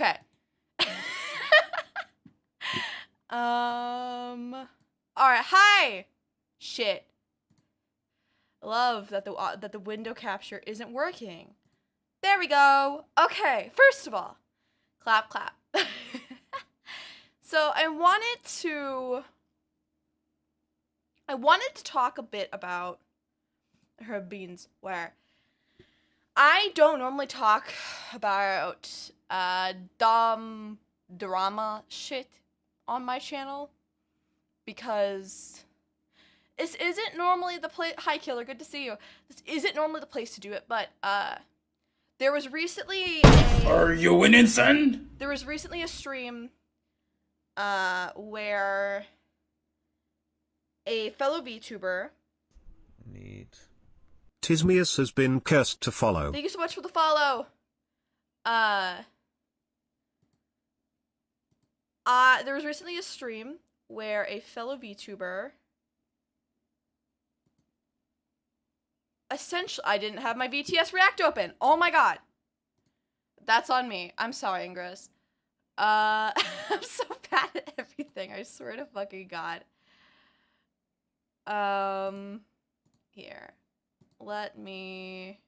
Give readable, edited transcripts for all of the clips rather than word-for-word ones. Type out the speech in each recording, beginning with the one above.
Okay. All right. Hi. Shit. Love that the window capture isn't working. There we go. Okay. First of all, clap, clap. So I wanted to talk a bit about her beans, where I don't normally talk about dumb drama shit on my channel because this isn't normally the place. Hi, Killer, good to see you. This isn't normally the place to do it, but there was recently Are you winning, son? There was recently a stream where a fellow VTuber. Neat. Tismius has been cursed to follow. Thank you so much for the follow. There was recently a stream where a fellow VTuber essentially, I didn't have my VTS React open. Oh my god. That's on me. I'm sorry, Ingress. I'm so bad at everything. I swear to fucking god. Here. Let me...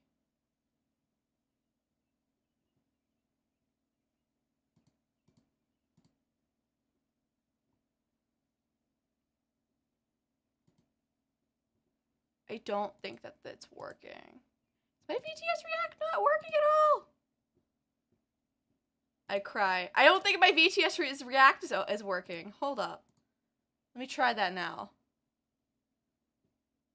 I don't think that that's working. Is my VTS React not working at all? I cry. I don't think my VTS React is working. Hold up. Let me try that now.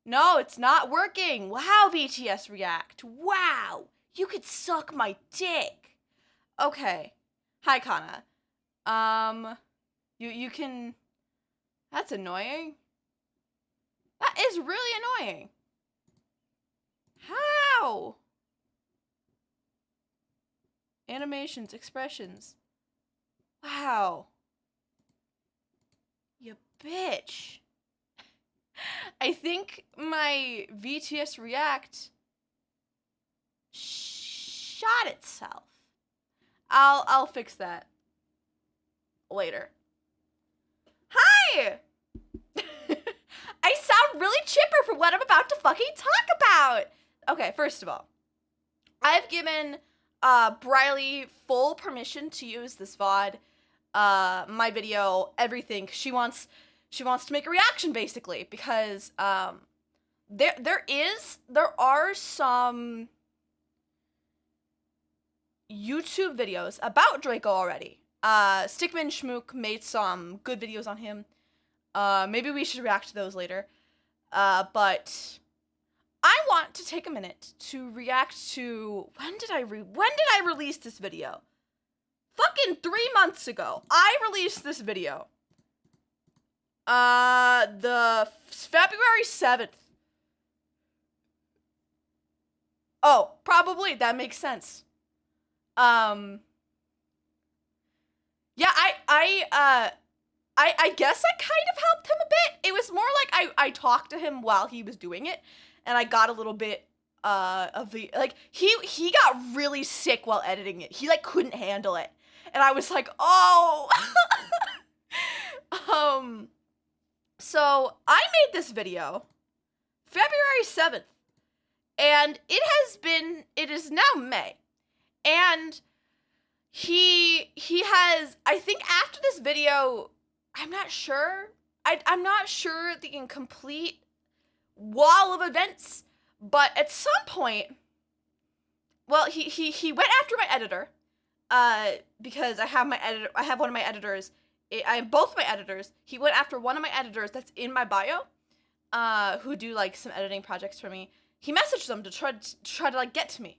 No, it's not working. Wow, VTS React. Wow. You could suck my dick. Okay. Hi, Kana. You can... That's annoying. That is really annoying. How? Animations, expressions. Wow. You bitch. I think my VTS React shot itself. I'll fix that later. Hi! I sound really chipper for what I'm about to fucking talk about. Okay, first of all, I've given Briley full permission to use this VOD, my video, everything. She wants to make a reaction basically because there are some YouTube videos about Draco already. Stickman Schmook made some good videos on him. Maybe we should react to those later. But I want to take a minute to react to when did I release this video? Fucking 3 months ago. I released this video. The February 7th. Oh, probably that makes sense. Yeah, I guess I kind of helped him a bit. It was more like I talked to him while he was doing it, and I got a little bit of the, like, he got really sick while editing it. He, like, couldn't handle it. And I was like, oh. So I made this video February 7th, and it is now May. And he has, I think after this video, I'm not sure. I'm not sure the complete wall of events, but at some point, well, he went after my editor, because I have one of my editors. I have both my editors. He went after one of my editors that's in my bio, who do like some editing projects for me. He messaged them to try to like get to me.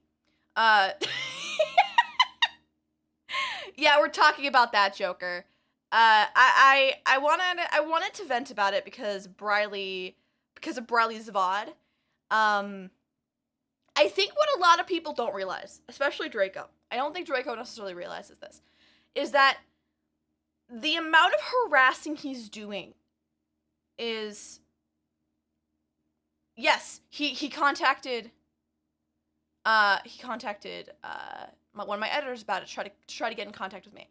Yeah, we're talking about that, Joker. I wanted to vent about it because of Briley's VOD. I think what a lot of people don't realize, especially Draco, I don't think Draco necessarily realizes this, is that the amount of harassing he's doing is, yes, he contacted one of my editors about it, to try to get in contact with me.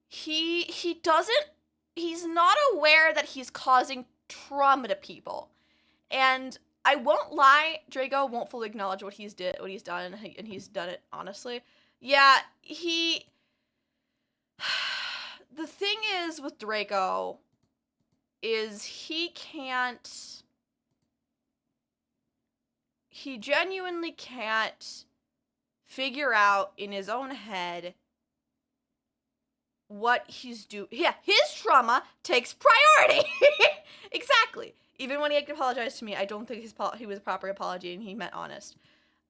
He's not aware that he's causing trauma to people. And I won't lie, Draco won't fully acknowledge what he's done, and he's done it honestly. Yeah, the thing is with Draco is he genuinely can't figure out in his own head what he's doing. Yeah, his trauma takes priority. Exactly. Even when he apologized to me, I don't think he was a proper apology and he meant honest.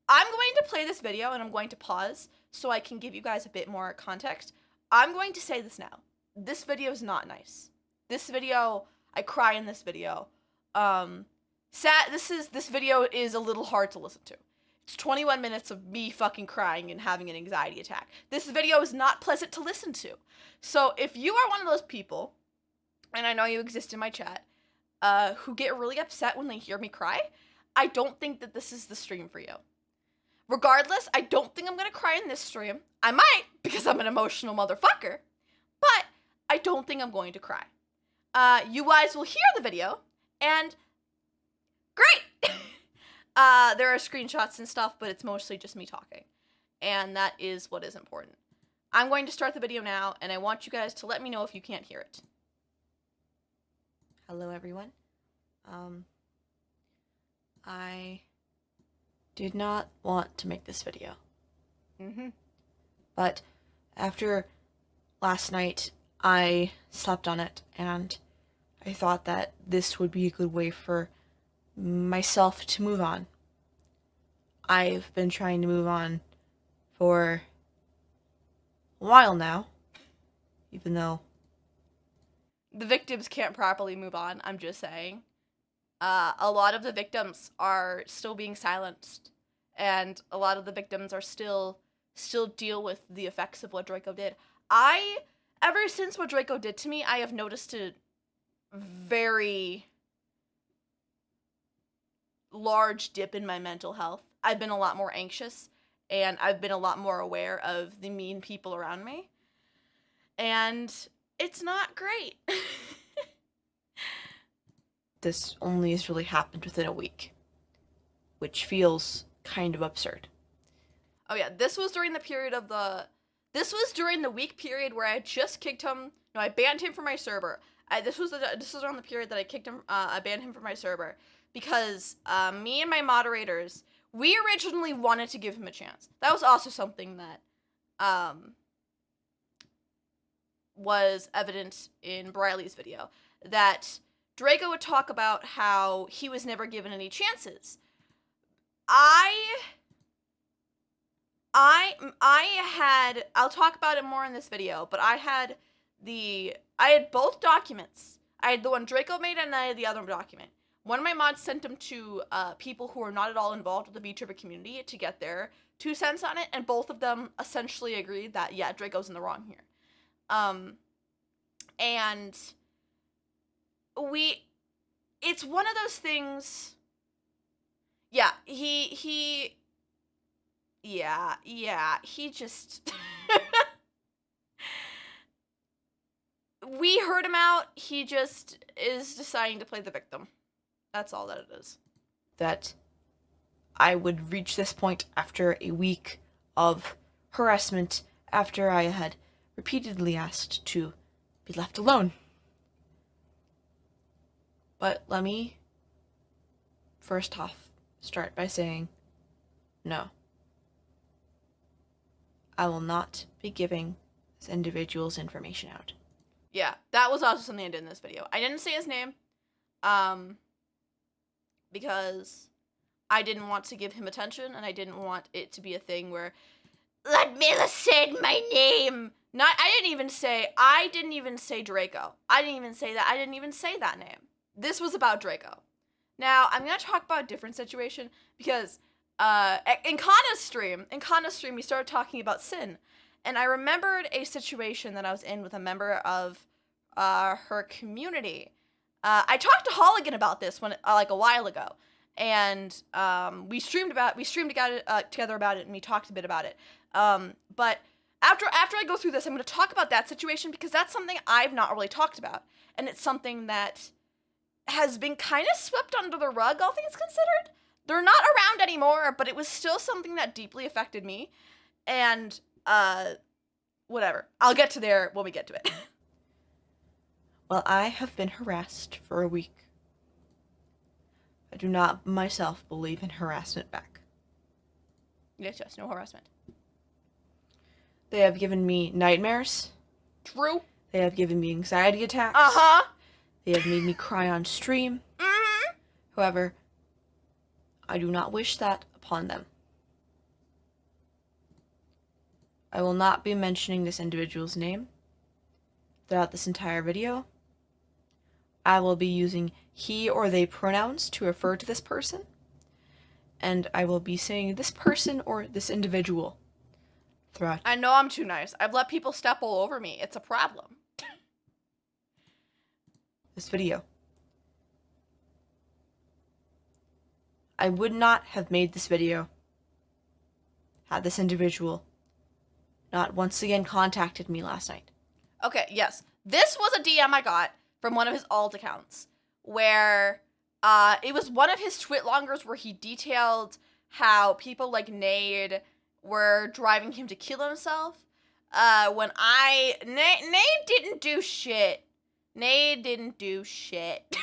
I'm going to play this video and I'm going to pause so I can give you guys a bit more context. I'm going to say this now. This video is not nice. This video, I cry in this video. This video is a little hard to listen to. It's 21 minutes of me fucking crying and having an anxiety attack. This video is not pleasant to listen to. So if you are one of those people, and I know you exist in my chat, who get really upset when they hear me cry, I don't think that this is the stream for you. Regardless, I don't think I'm gonna cry in this stream. I might, because I'm an emotional motherfucker, but I don't think I'm going to cry. You guys will hear the video, and great! There are screenshots and stuff, but it's mostly just me talking. And that is what is important. I'm going to start the video now, and I want you guys to let me know if you can't hear it. Hello, everyone. I did not want to make this video. But after last night, I slept on it, and I thought that this would be a good way for myself to move on. I've been trying to move on for a while now, even though the victims can't properly move on, I'm just saying. A lot of the victims are still being silenced, and a lot of the victims are still deal with the effects of what Draco did. Ever since what Draco did to me, I have noticed a very large dip in my mental health. I've been a lot more anxious, and I've been a lot more aware of the mean people around me. And it's not great. This only has really happened within a week, which feels kind of absurd. Oh yeah, this was during the week period where I had just kicked him. No, I banned him from my server. This was around the period that I kicked him. I banned him from my server because me and my moderators, we originally wanted to give him a chance. That was also something that was evident in Briley's video, that Draco would talk about how he was never given any chances. I'll talk about it more in this video, but I had both documents. I had the one Draco made and I had the other document. One of my mods sent them to people who are not at all involved with the VTuber community to get their 2 cents on it, and both of them essentially agreed that, yeah, Draco's in the wrong here. And it's one of those things. Yeah, he just, we heard him out. He just is deciding to play the victim. That's all that it is. That I would reach this point after a week of harassment, after I had repeatedly asked to be left alone. But let me first off start by saying no. I will not be giving this individual's information out. Yeah, that was also something I did in this video. I didn't say his name, because I didn't want to give him attention, and I didn't want it to be a thing where, let Mila say my name. I didn't even say Draco. I didn't even say that. I didn't even say that name. This was about Draco. Now, I'm going to talk about a different situation, because in Kana's stream, we started talking about Sin, and I remembered a situation that I was in with a member of her community. I talked to Holligan about this like a while ago, and we streamed together about it, and we talked a bit about it. But after I go through this, I'm going to talk about that situation because that's something I've not really talked about, and it's something that has been kind of swept under the rug, all things considered. They're not around anymore, but it was still something that deeply affected me, and whatever. I'll get to there when we get to it. Well, I have been harassed for a week. I do not myself believe in harassment back. Yes, no harassment. They have given me nightmares. True. They have given me anxiety attacks. Uh-huh. They have made me cry on stream. Mm-hmm. However, I do not wish that upon them. I will not be mentioning this individual's name throughout this entire video. I will be using he or they pronouns to refer to this person. And I will be saying this person or this individual throughout. I know I'm too nice. I've let people step all over me. It's a problem. This video. I would not have made this video had this individual not once again contacted me last night. Okay, yes. This was a DM I got from one of his alt accounts where it was one of his Twitlongers where he detailed how people like Nade were driving him to kill himself. Nade didn't do shit. Nade didn't do shit.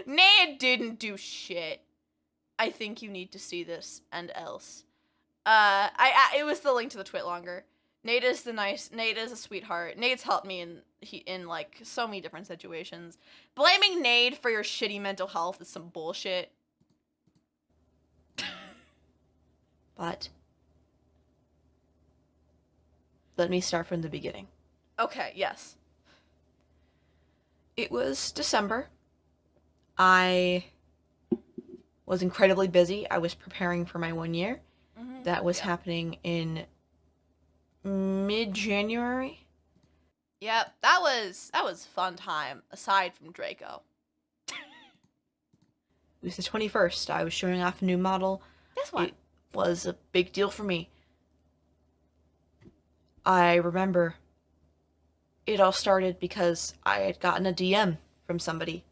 Nade didn't do shit. I think you need to see this and else. It was the link to the Twitlonger. Nade is a sweetheart. Nade's helped me in like so many different situations. Blaming Nade for your shitty mental health is some bullshit. But let me start from the beginning. Okay, yes. It was December. I was incredibly busy. I was preparing for my 1 year. Mm-hmm. That was happening in mid-January. Yep, that was fun time, aside from Draco. It was the 21st. I was showing off a new model. This one. It was a big deal for me. I remember it all started because I had gotten a DM from somebody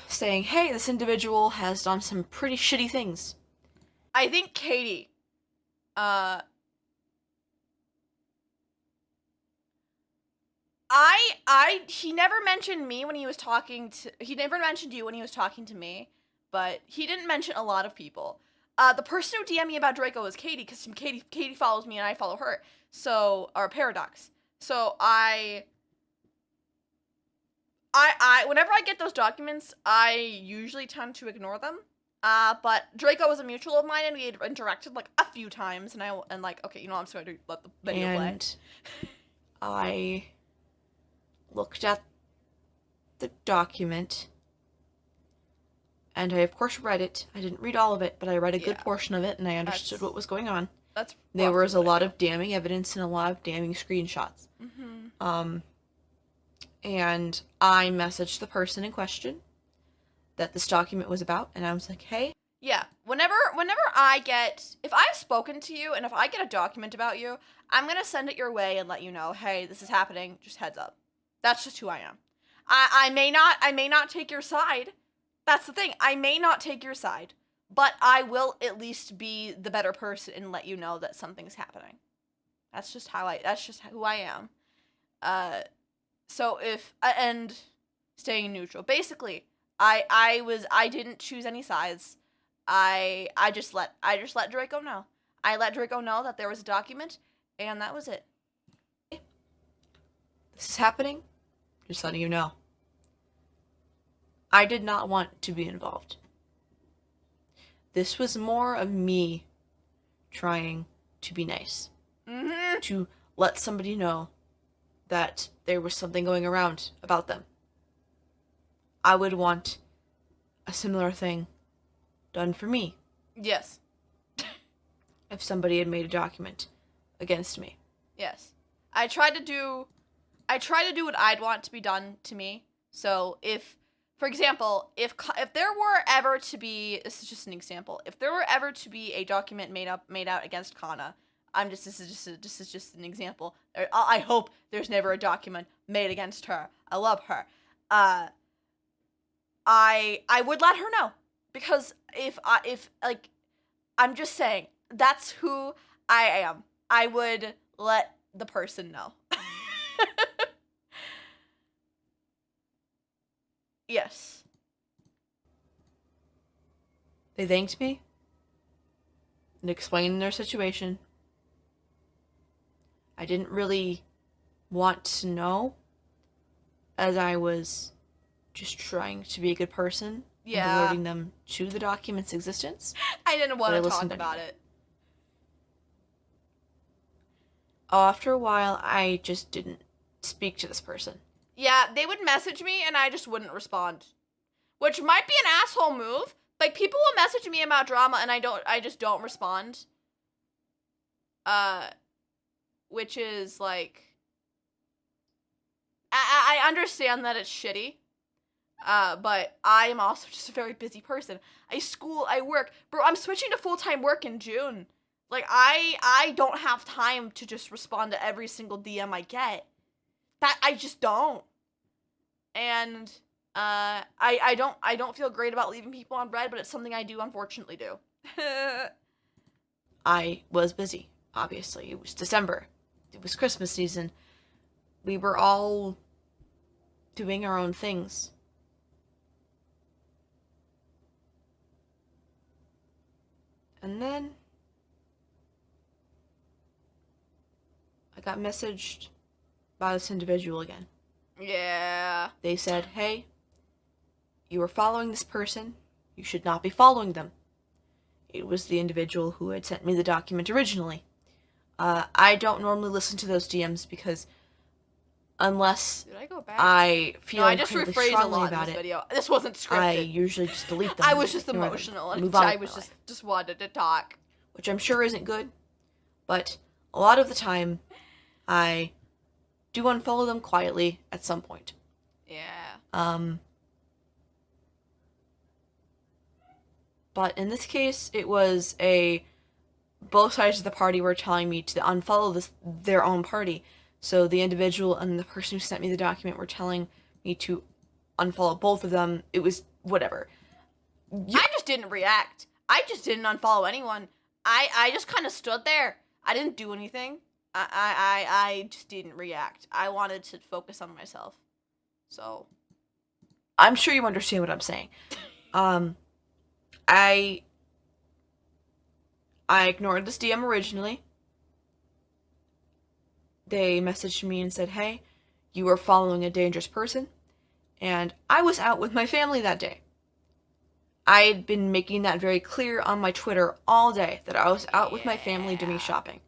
saying, hey, this individual has done some pretty shitty things. I think Katie, he never mentioned me when he was talking to, he never mentioned you when he was talking to me, but he didn't mention a lot of people. The person who DM'd me about Draco was Katie, because Katie follows me and I follow her, so, or Paradox. So whenever I get those documents, I usually tend to ignore them. But Draco was a mutual of mine, and we had interacted like a few times, and like, okay, you know, I'm just going to let the video play. And I looked at the document, and I of course read it. I didn't read all of it, but I read a good portion of it, and I understood what was going on. There was a lot of damning evidence and a lot of damning screenshots. Mm-hmm. And I messaged the person in question that this document was about, and I was like, hey. Yeah, whenever if I've spoken to you and if I get a document about you, I'm gonna send it your way and let you know, hey, this is happening, just heads up. That's just who I am. I may not take your side. That's the thing, I may not take your side, but I will at least be the better person and let you know that something's happening. That's just who I am. So and staying neutral. Basically, I didn't choose any sides. I just let Draco know. I let Draco know that there was a document, and that was it. This is happening. Just letting you know. I did not want to be involved. This was more of me trying to be nice. Mm-hmm. To let somebody know that there was something going around about them. I would want a similar thing done for me. Yes. If somebody had made a document against me. Yes. I try to do what I'd want to be done to me. So if for example, if there were ever to be, this is just an example, if there were ever to be a document made out against Kana, this is just an example. I hope there's never a document made against her. I love her. I would let her know, because if I'm just saying, that's who I am. I would let the person know. Yes. They thanked me and explained their situation. I didn't really want to know, as I was just trying to be a good person. Yeah. And alerting them to the document's existence. I didn't want to talk about it. After a while, I just didn't speak to this person. Yeah, they would message me and I just wouldn't respond. Which might be an asshole move. Like, people will message me about drama and I just don't respond. Which is like, I understand that it's shitty. But I am also just a very busy person. I work. Bro, I'm switching to full-time work in June. Like, I don't have time to just respond to every single DM I get. That, I just don't. And, I don't feel great about leaving people on red, but it's something I do unfortunately do. I was busy, obviously. It was December. It was Christmas season. We were all doing our own things. And then I got messaged by this individual again. Yeah. They said, hey, you are following this person. You should not be following them. It was the individual who had sent me the document originally. I don't normally listen to those DMs because unless I feel incredibly strongly about it, video. This wasn't scripted. I usually just delete them. I was just emotional and I was just wanted to talk. Which I'm sure isn't good, but a lot of the time, I do unfollow them quietly at some point. Yeah. But in this case, it was both sides of the party were telling me to unfollow their own party. So the individual and the person who sent me the document were telling me to unfollow both of them. It was whatever. I just didn't react. I just didn't unfollow anyone. I just kind of stood there. I didn't do anything. I just didn't react. I wanted to focus on myself. So I'm sure you understand what I'm saying. I ignored this DM originally. They messaged me and said, hey, you are following a dangerous person. And I was out with my family that day. I had been making that very clear on my Twitter all day, that I was out with my family doing shopping.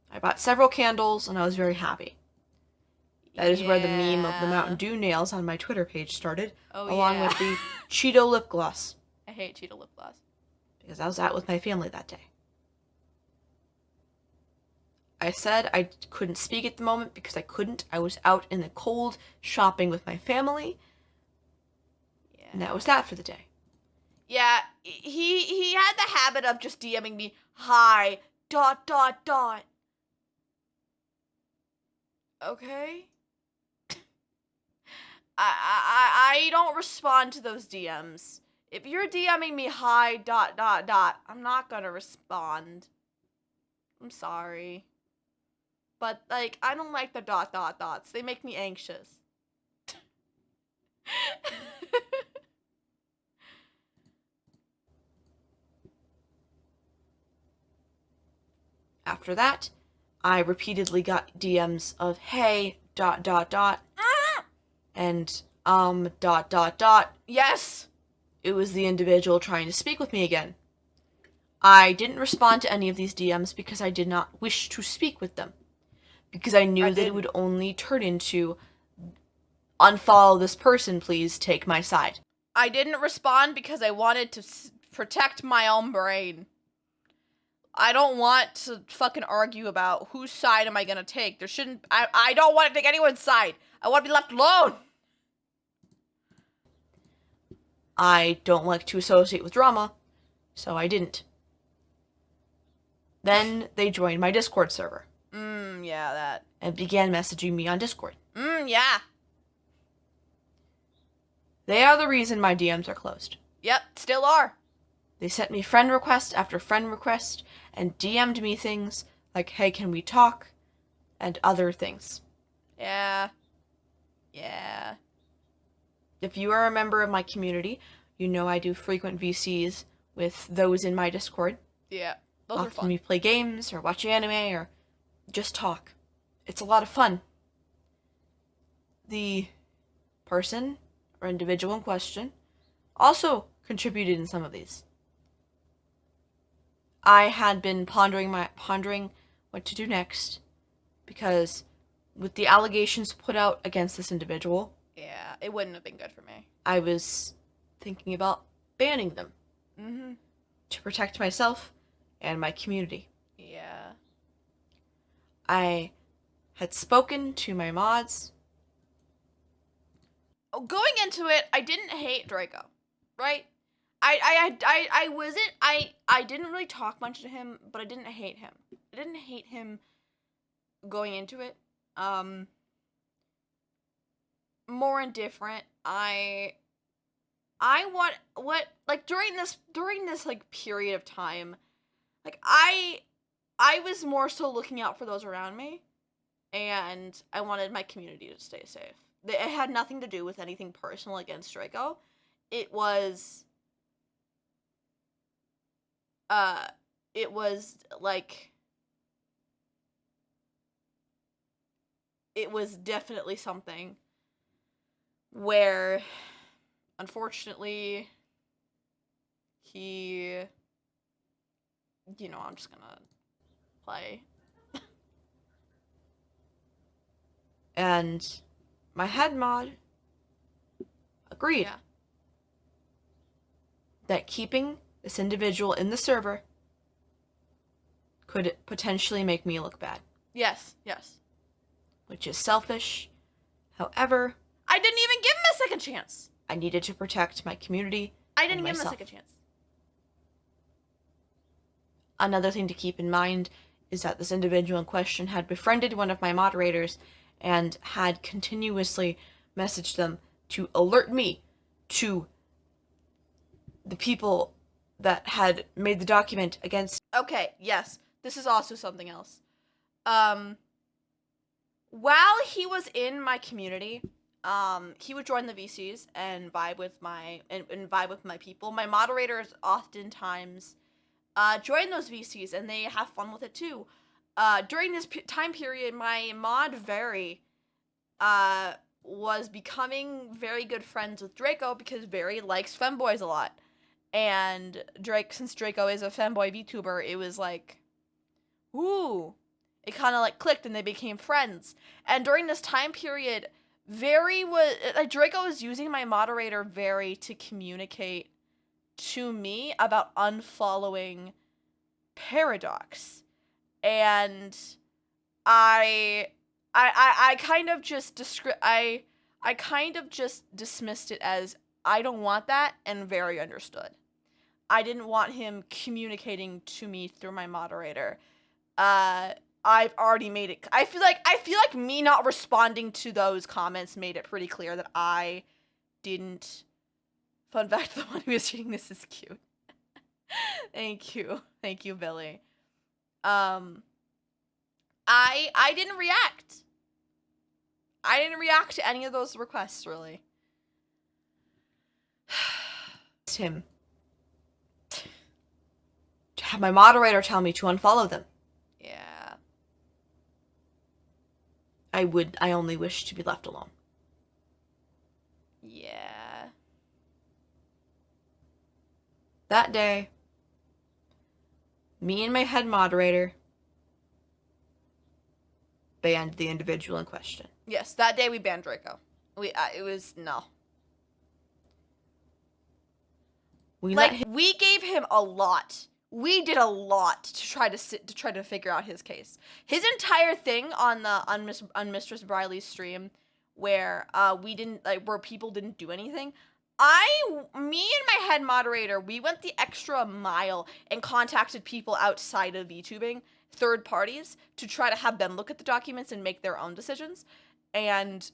I bought several candles and I was very happy. That is where the meme of the Mountain Dew nails on my Twitter page started, along with the Cheeto lip gloss. I hate Cheeto lip gloss. Because I was out with my family that day. I said I couldn't speak at the moment because I couldn't. I was out in the cold shopping with my family. Yeah. And that was that for the day. Yeah, he had the habit of just DMing me, hi, ... Okay. I don't respond to those DMs. If you're DMing me, hi, ... I'm not gonna respond. I'm sorry. But, like, I don't like the ... They make me anxious. After that, I repeatedly got DMs of, hey, ... and, ... Yes! It was the individual trying to speak with me again. I didn't respond to any of these DMs because I did not wish to speak with them. Because I knew that it would only turn into, unfollow this person, please take my side. I didn't respond because I wanted to protect my own brain. I don't want to fucking argue about whose side am I gonna take. I don't want to take anyone's side. I want to be left alone. I don't like to associate with drama, so I didn't. Then they joined my Discord server. Yeah, that. And began messaging me on Discord. Yeah. They are the reason my DMs are closed. Yep, still are. They sent me friend request after friend request and DM'd me things like, hey, can we talk? And other things. Yeah. If you are a member of my community, you know I do frequent VCs with those in my Discord. Yeah, those Often are fun. we play games or watch anime or just talk. It's a lot of fun. The person or individual in question also contributed in some of these. I had been pondering what to do next because with the allegations put out against this individual, Yeah, it wouldn't have been good for me. I was thinking about banning them to protect myself and my community. Yeah. I had spoken to my mods. Going into it, I didn't hate Draco, right? I wasn't, I didn't really talk much to him, but I didn't hate him. I didn't hate him going into it. More indifferent. I want, what, like, during this, like, period of time, like, I was more so looking out for those around me, and I wanted my community to stay safe. It had nothing to do with anything personal against Draco. It was like, it was definitely something where, unfortunately, he, I'm just gonna play. And my head mod agreed Yeah. that keeping this individual in the server could potentially make me look bad, Yes. which is selfish. However, I didn't even give him a second chance. I needed to protect my community. I didn't and give him a myself. second chance. Another thing to keep in mind is that this individual in question had befriended one of my moderators and had continuously messaged them to alert me to the people that had made the document against. Okay, yes. This is also something else. While he was in my community, he would join the VCs and vibe with my people. My moderators oftentimes join those VCs and they have fun with it too. During this time period, my mod Very was becoming very good friends with Draco because Very likes femboys a lot. And since Draco is a femboy VTuber, it was like, ooh, it kind of like clicked and they became friends. And during this time period, Draco was using my moderator Very to communicate to me about unfollowing Paradox. And I kind of just I kind of just dismissed it as I don't want that, and Very understood. I didn't want him communicating to me through my moderator. I've already made it. I feel like me not responding to those comments made it pretty clear that I didn't. Fun fact: the one who is reading this is cute. Thank you, Billy. I didn't react. I didn't react to any of those requests, really. Him to have my moderator tell me to unfollow them. Yeah. I only wish to be left alone. Yeah. That day, me and my head moderator banned the individual in question. Yes, that day we banned Draco. It was no. We gave him a lot. We did a lot to try to figure out his case. His entire thing on the Mistress Briley's stream, where where people didn't do anything. Me and my head moderator, we went the extra mile and contacted people outside of VTubing, third parties, to try to have them look at the documents and make their own decisions. And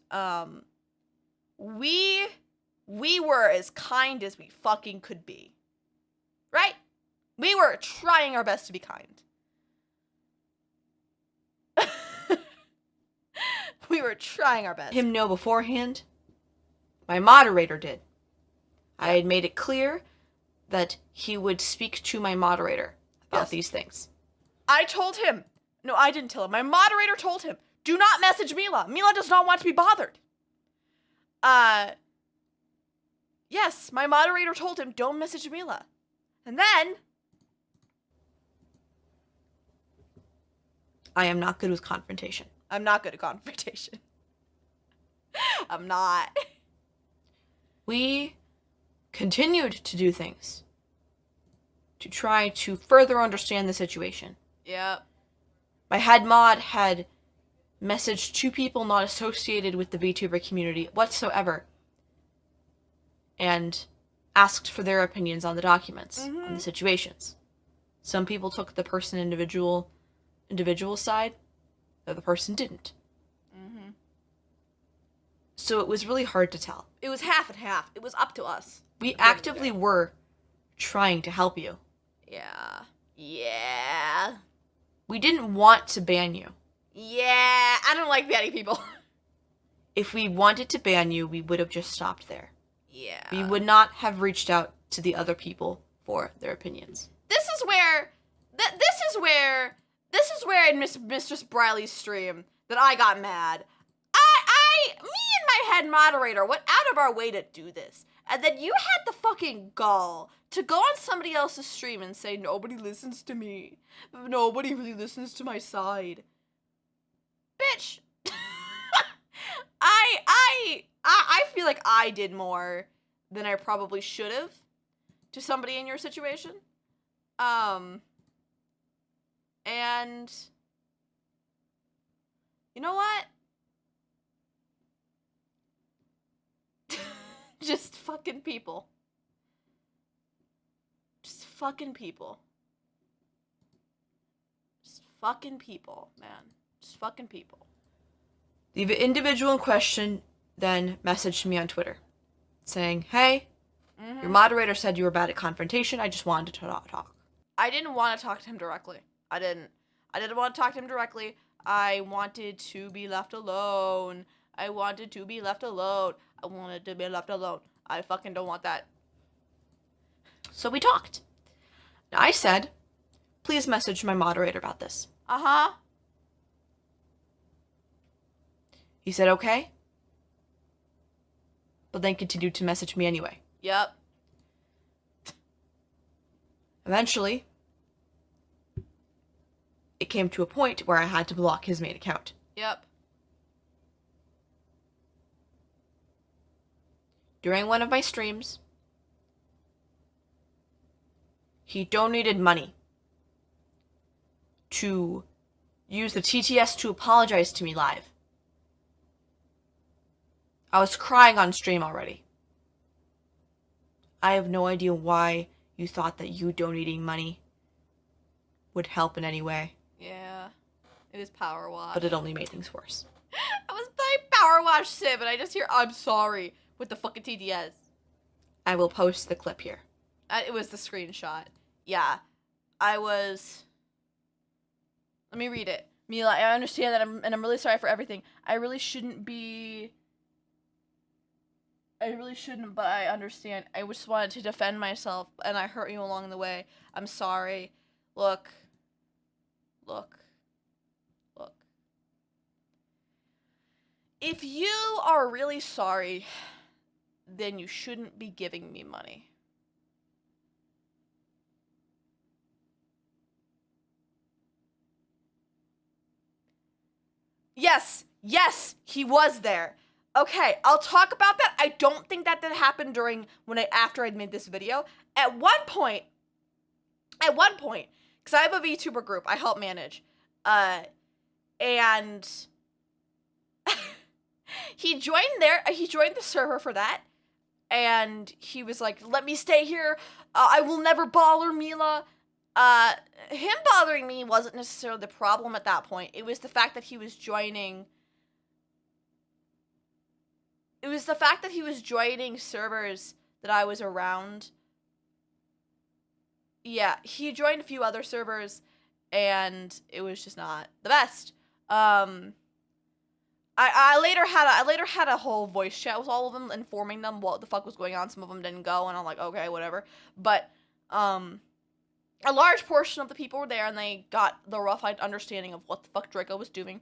we were as kind as we fucking could be. Right? We were trying our best to be kind. We were trying our best. Him know beforehand. My moderator did. I had made it clear that he would speak to my moderator about these things. I told him. No, I didn't tell him. My moderator told him, do not message Mila. Mila does not want to be bothered. Yes, my moderator told him, don't message Mila. And then, I am not good with confrontation. I'm not good at confrontation. I'm not. We continued to do things to try to further understand the situation. Yep. My head mod had messaged 2 people not associated with the VTuber community whatsoever and asked for their opinions on the documents, on the situations. Some people took the person individual side, the other person didn't. So it was really hard to tell. It was half and half. It was up to us. We actively were trying to help you. Yeah. Yeah. We didn't want to ban you. Yeah. I don't like banning people. If we wanted to ban you, we would have just stopped there. Yeah. We would not have reached out to the other people for their opinions. This is where in Mistress Briley's stream that I got mad. Me and my head moderator went out of our way to do this. And then you had the fucking gall to go on somebody else's stream and say, nobody listens to me. Nobody really listens to my side. Bitch. I feel like I did more than I probably should have to somebody in your situation. And you know what? Just fucking people. Just fucking people. Just fucking people, man. Just fucking people. The individual in question then messaged me on Twitter saying, hey, your moderator said you were bad at confrontation. I just wanted to talk. I didn't want to talk to him directly. I didn't want to talk to him directly. I wanted to be left alone. I wanted to be left alone. I wanted to be left alone. I fucking don't want that. So we talked. Now I said, please message my moderator about this. Uh-huh. He said, okay. But then continued to message me anyway. Yep. Eventually, it came to a point where I had to block his main account. Yep. During one of my streams, he donated money to use the TTS to apologize to me live. I was crying on stream already. I have no idea why you thought that you donating money would help in any way. Yeah, it was Power Wash. But it only made things worse. I was playing Power Wash Sim, and I just hear, I'm sorry, with the fucking TTS. I will post the clip here. It was the screenshot. Yeah, I was... Let me read it. Mila, I understand that I'm really sorry for everything. I really shouldn't, but I understand. I just wanted to defend myself, and I hurt you along the way. I'm sorry. Look. If you are really sorry, then you shouldn't be giving me money. Yes, he was there. Okay, I'll talk about that. I don't think that happened after I'd made this video. At one point, because I have a VTuber group I help manage, and he joined the server for that, and he was like, let me stay here. I will never bother Mila. Him bothering me wasn't necessarily the problem at that point. It was the fact that he was joining. It was the fact that he was joining servers that I was around. Yeah, he joined a few other servers, and it was just not the best. I later had a whole voice chat with all of them, informing them what the fuck was going on. Some of them didn't go, and I'm like, okay, whatever. But a large portion of the people were there, and they got the rough understanding of what the fuck Draco was doing.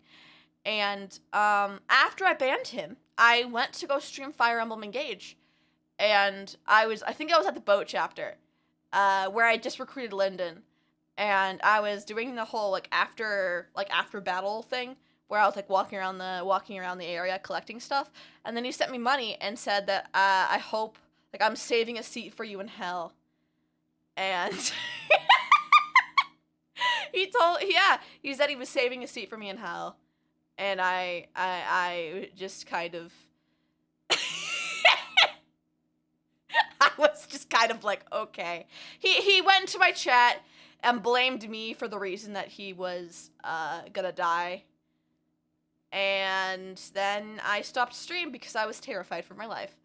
And after I banned him, I went to go stream Fire Emblem Engage, and I think I was at the boat chapter, where I just recruited Lyndon, and I was doing the whole after battle thing, where I was walking around the area collecting stuff, and then he sent me money and said that I hope I'm saving a seat for you in hell, and he said he was saving a seat for me in hell, and I just kind of I was just kind of like, okay. He went to my chat and blamed me for the reason that he was gonna die. And then I stopped stream because I was terrified for my life.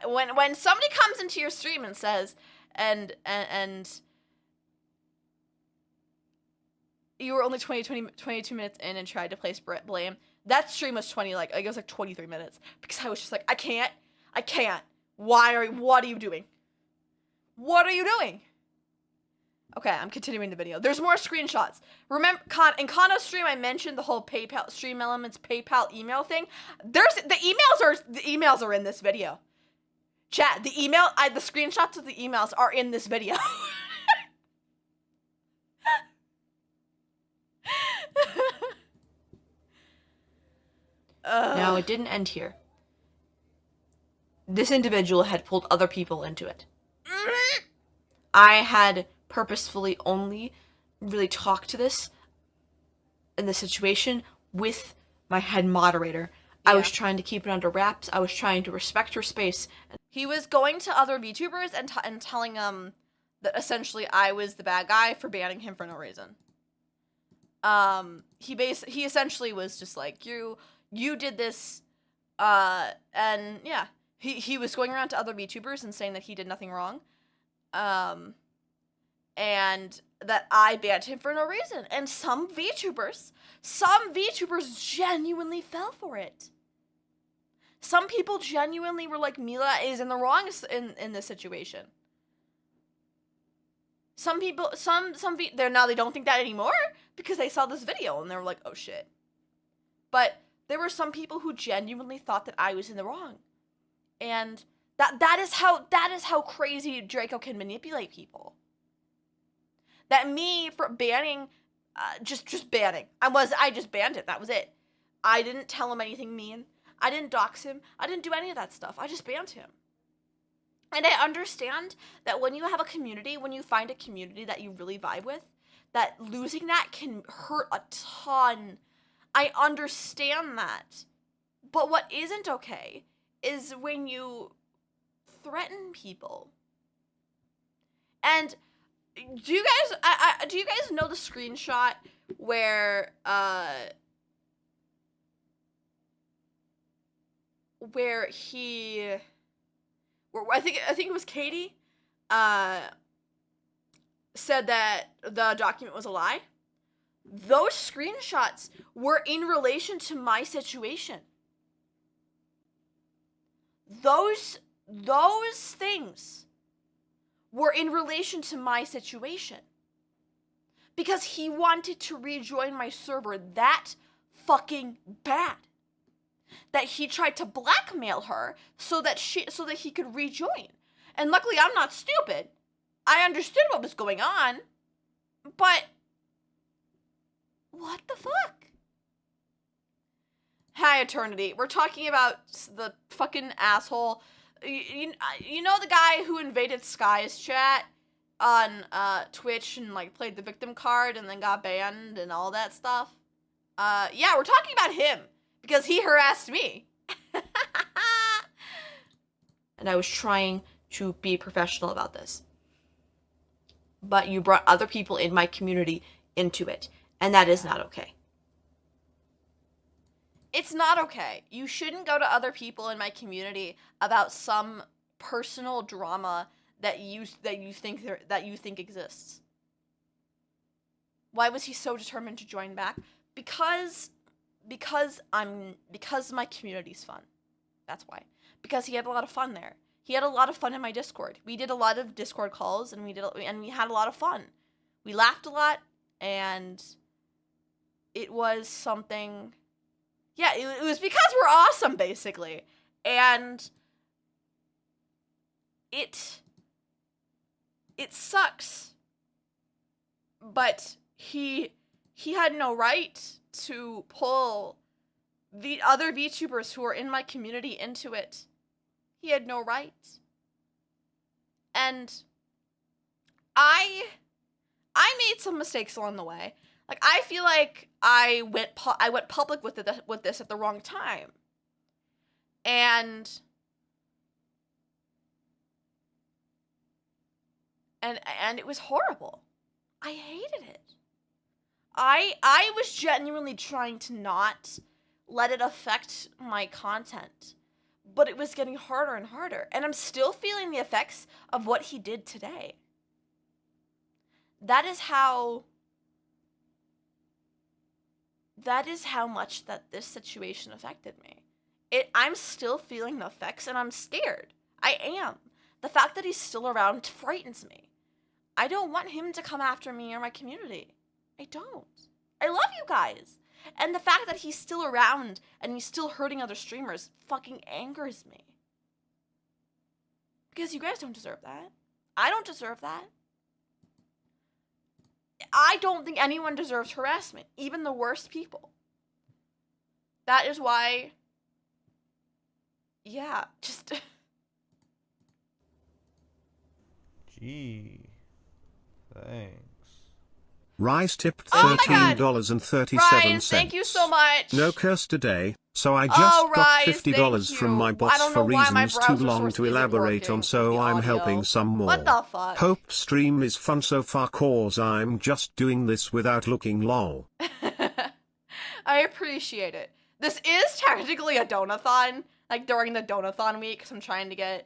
When somebody comes into your stream and says, and you were only 22 minutes in and tried to place blame, that stream was 23 minutes, because I was just like, I can't. What are you doing? What are you doing? Okay, I'm continuing the video. There's more screenshots. Remember, in Kano's stream, I mentioned the whole PayPal Stream Elements PayPal email thing. The emails are in this video. Chat, the screenshots of the emails are in this video. Now, it didn't end here. This individual had pulled other people into it. I had purposefully only really talked to this in this situation with my head moderator. Yeah. I was trying to keep it under wraps. I was trying to respect her space. He was going to other VTubers and telling them that essentially I was the bad guy for banning him for no reason. He essentially was just like, you did this, and yeah. He was going around to other VTubers and saying that he did nothing wrong. And that I banned him for no reason. And some VTubers genuinely fell for it. Some people genuinely were like, Mila is in the wrong in this situation. Some people, they don't think that anymore because they saw this video and they were like, oh shit. But there were some people who genuinely thought that I was in the wrong. And that is how crazy Draco can manipulate people. That me for banning, just banning. I just banned him. That was it. I didn't tell him anything mean. I didn't dox him. I didn't do any of that stuff. I just banned him. And I understand that when you have a community, when you find a community that you really vibe with, that losing that can hurt a ton. I understand that. But what isn't okay is when you threaten people. And do you guys know the screenshot where I think it was Katie said that the document was a lie? Those screenshots were in relation to my situation. Those things were in relation to my situation. Because he wanted to rejoin my server that fucking bad. That he tried to blackmail her so that he could rejoin. And luckily I'm not stupid. I understood what was going on. But what the fuck? Hi, Eternity. We're talking about the fucking asshole. You know the guy who invaded Sky's chat on Twitch and played the victim card and then got banned and all that stuff? Yeah, we're talking about him because he harassed me. and I was trying to be professional about this. But you brought other people in my community into it, and that is not okay. It's not okay. You shouldn't go to other people in my community about some personal drama that you think exists. Why was he so determined to join back? Because my community's fun. That's why. Because he had a lot of fun there. He had a lot of fun in my Discord. We did a lot of Discord calls, and we had a lot of fun. We laughed a lot, and it was something. Yeah, it was because we're awesome, basically, and it sucks. But he had no right to pull the other VTubers who are in my community into it. He had no right. And I made some mistakes along the way. Like, I feel like I went public with this at the wrong time. And it was horrible. I hated it. I was genuinely trying to not let it affect my content, but it was getting harder and harder, and I'm still feeling the effects of what he did today. That is how much that this situation affected me. I'm still feeling the effects, and I'm scared. I am. The fact that he's still around frightens me. I don't want him to come after me or my community. I don't. I love you guys. And the fact that he's still around and he's still hurting other streamers fucking angers me. Because you guys don't deserve that. I don't deserve that. I don't think anyone deserves harassment, even the worst people. That is why, yeah, just... Gee. Thanks. Rise tipped Oh my God. $13.37. Ryan, thank you so much. No curse today, so I just Oh, got Rise, $50 thank from you. my I bots don't for know why my reasons too browser long source to isn't elaborate working on, with so the I'm audio. helping some more. What the fuck? Hope stream is fun so far cause I'm just doing this without looking lol. I appreciate it. This is technically a donathon, like during the donathon week, because I'm trying to get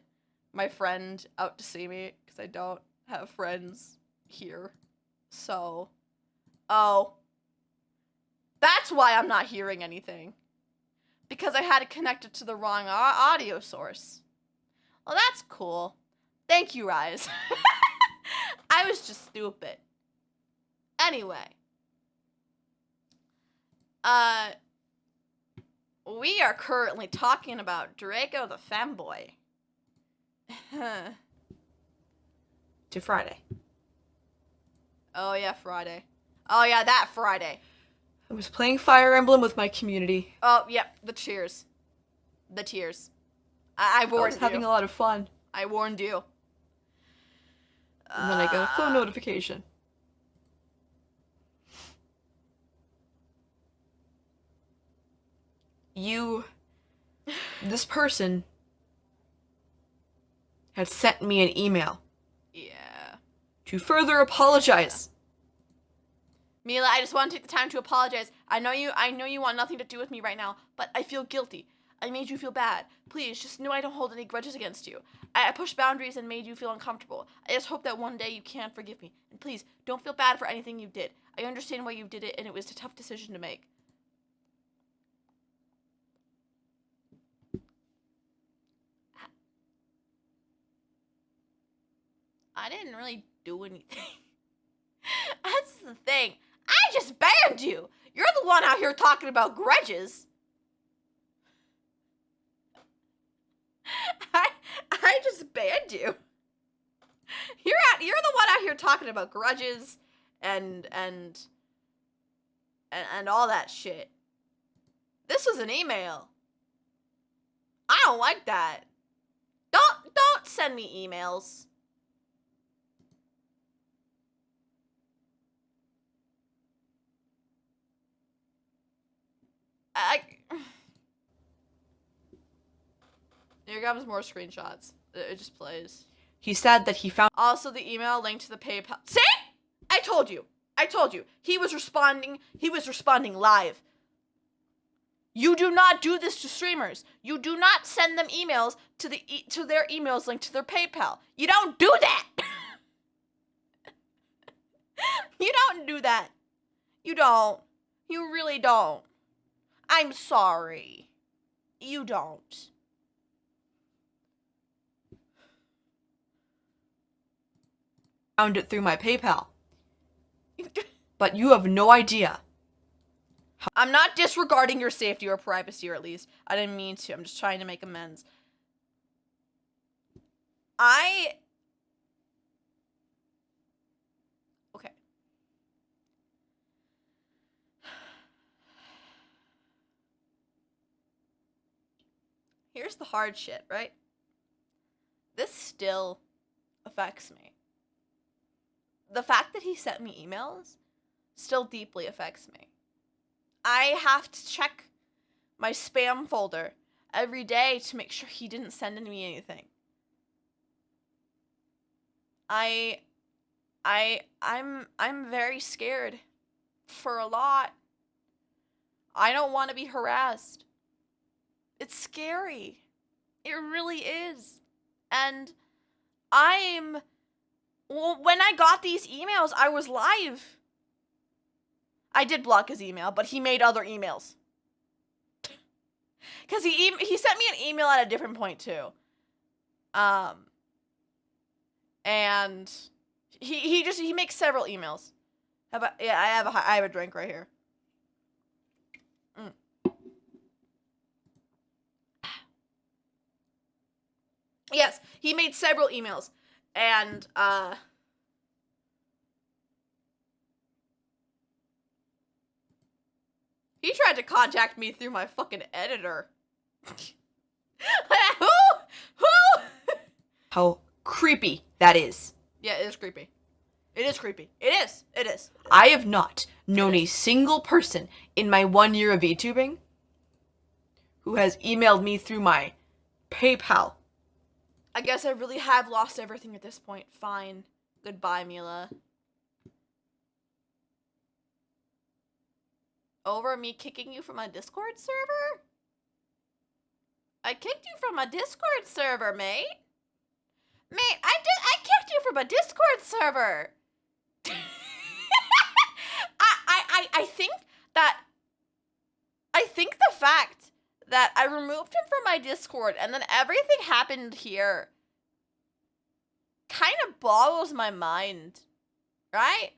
my friend out to see me, because I don't have friends here. So, oh. That's why I'm not hearing anything. Because I had it connected to the wrong audio source. Well, that's cool. Thank you, Rise. I was just stupid. Anyway. We are currently talking about Draco the Femboy. To Friday. Oh yeah, Friday. Oh yeah, that Friday. I was playing Fire Emblem with my community. Oh, yep, the cheers. The tears. I I warned was having you. a lot of fun. I warned you. And then I got a phone notification. This person had sent me an email Yeah. to further apologize. Mila, I just want to take the time to apologize. I know you want nothing to do with me right now, but I feel guilty. I made you feel bad. Please, just know I don't hold any grudges against you. I pushed boundaries and made you feel uncomfortable. I just hope that one day you can forgive me. And please, don't feel bad for anything you did. I understand why you did it, and it was a tough decision to make. I didn't really do anything. That's the thing. I just banned you. You're the one out here talking about grudges. I just banned you. You're the one out here talking about grudges and all that shit. This was an email. I don't like that. Don't send me emails. Here comes more screenshots. It just plays. He said that he found also the email linked to the PayPal. See? I told you. He was responding live. You do not do this to streamers. You do not send them emails to their emails linked to their PayPal. You don't do that. You don't do that. You don't. You really don't. I'm sorry. You don't. Found it through my PayPal. But you have no idea. I'm not disregarding your safety or privacy, or at least I didn't mean to. I'm just trying to make amends. Okay. Here's the hard shit, right? This still affects me. The fact that he sent me emails still deeply affects me. I have to check my spam folder every day to make sure he didn't send me anything. I'm very scared for a lot. I don't want to be harassed. It's scary. It really is. And when I got these emails, I was live. I did block his email, but he made other emails. Because he sent me an email at a different point, too. And he makes several emails. I have a drink right here. Yes, he made several emails. And, he tried to contact me through my fucking editor. Who? How creepy that is. Yeah, it is creepy. It is creepy. It is. I have not known a single person in my 1 year of VTubing who has emailed me through my PayPal. I guess I really have lost everything at this point. Fine. Goodbye, Mila. Over me kicking you from a Discord server? I kicked you from a Discord server, mate. Mate, I kicked you from a Discord server. I think the fact that I removed him from my Discord and then everything happened here kind of boggles my mind, right?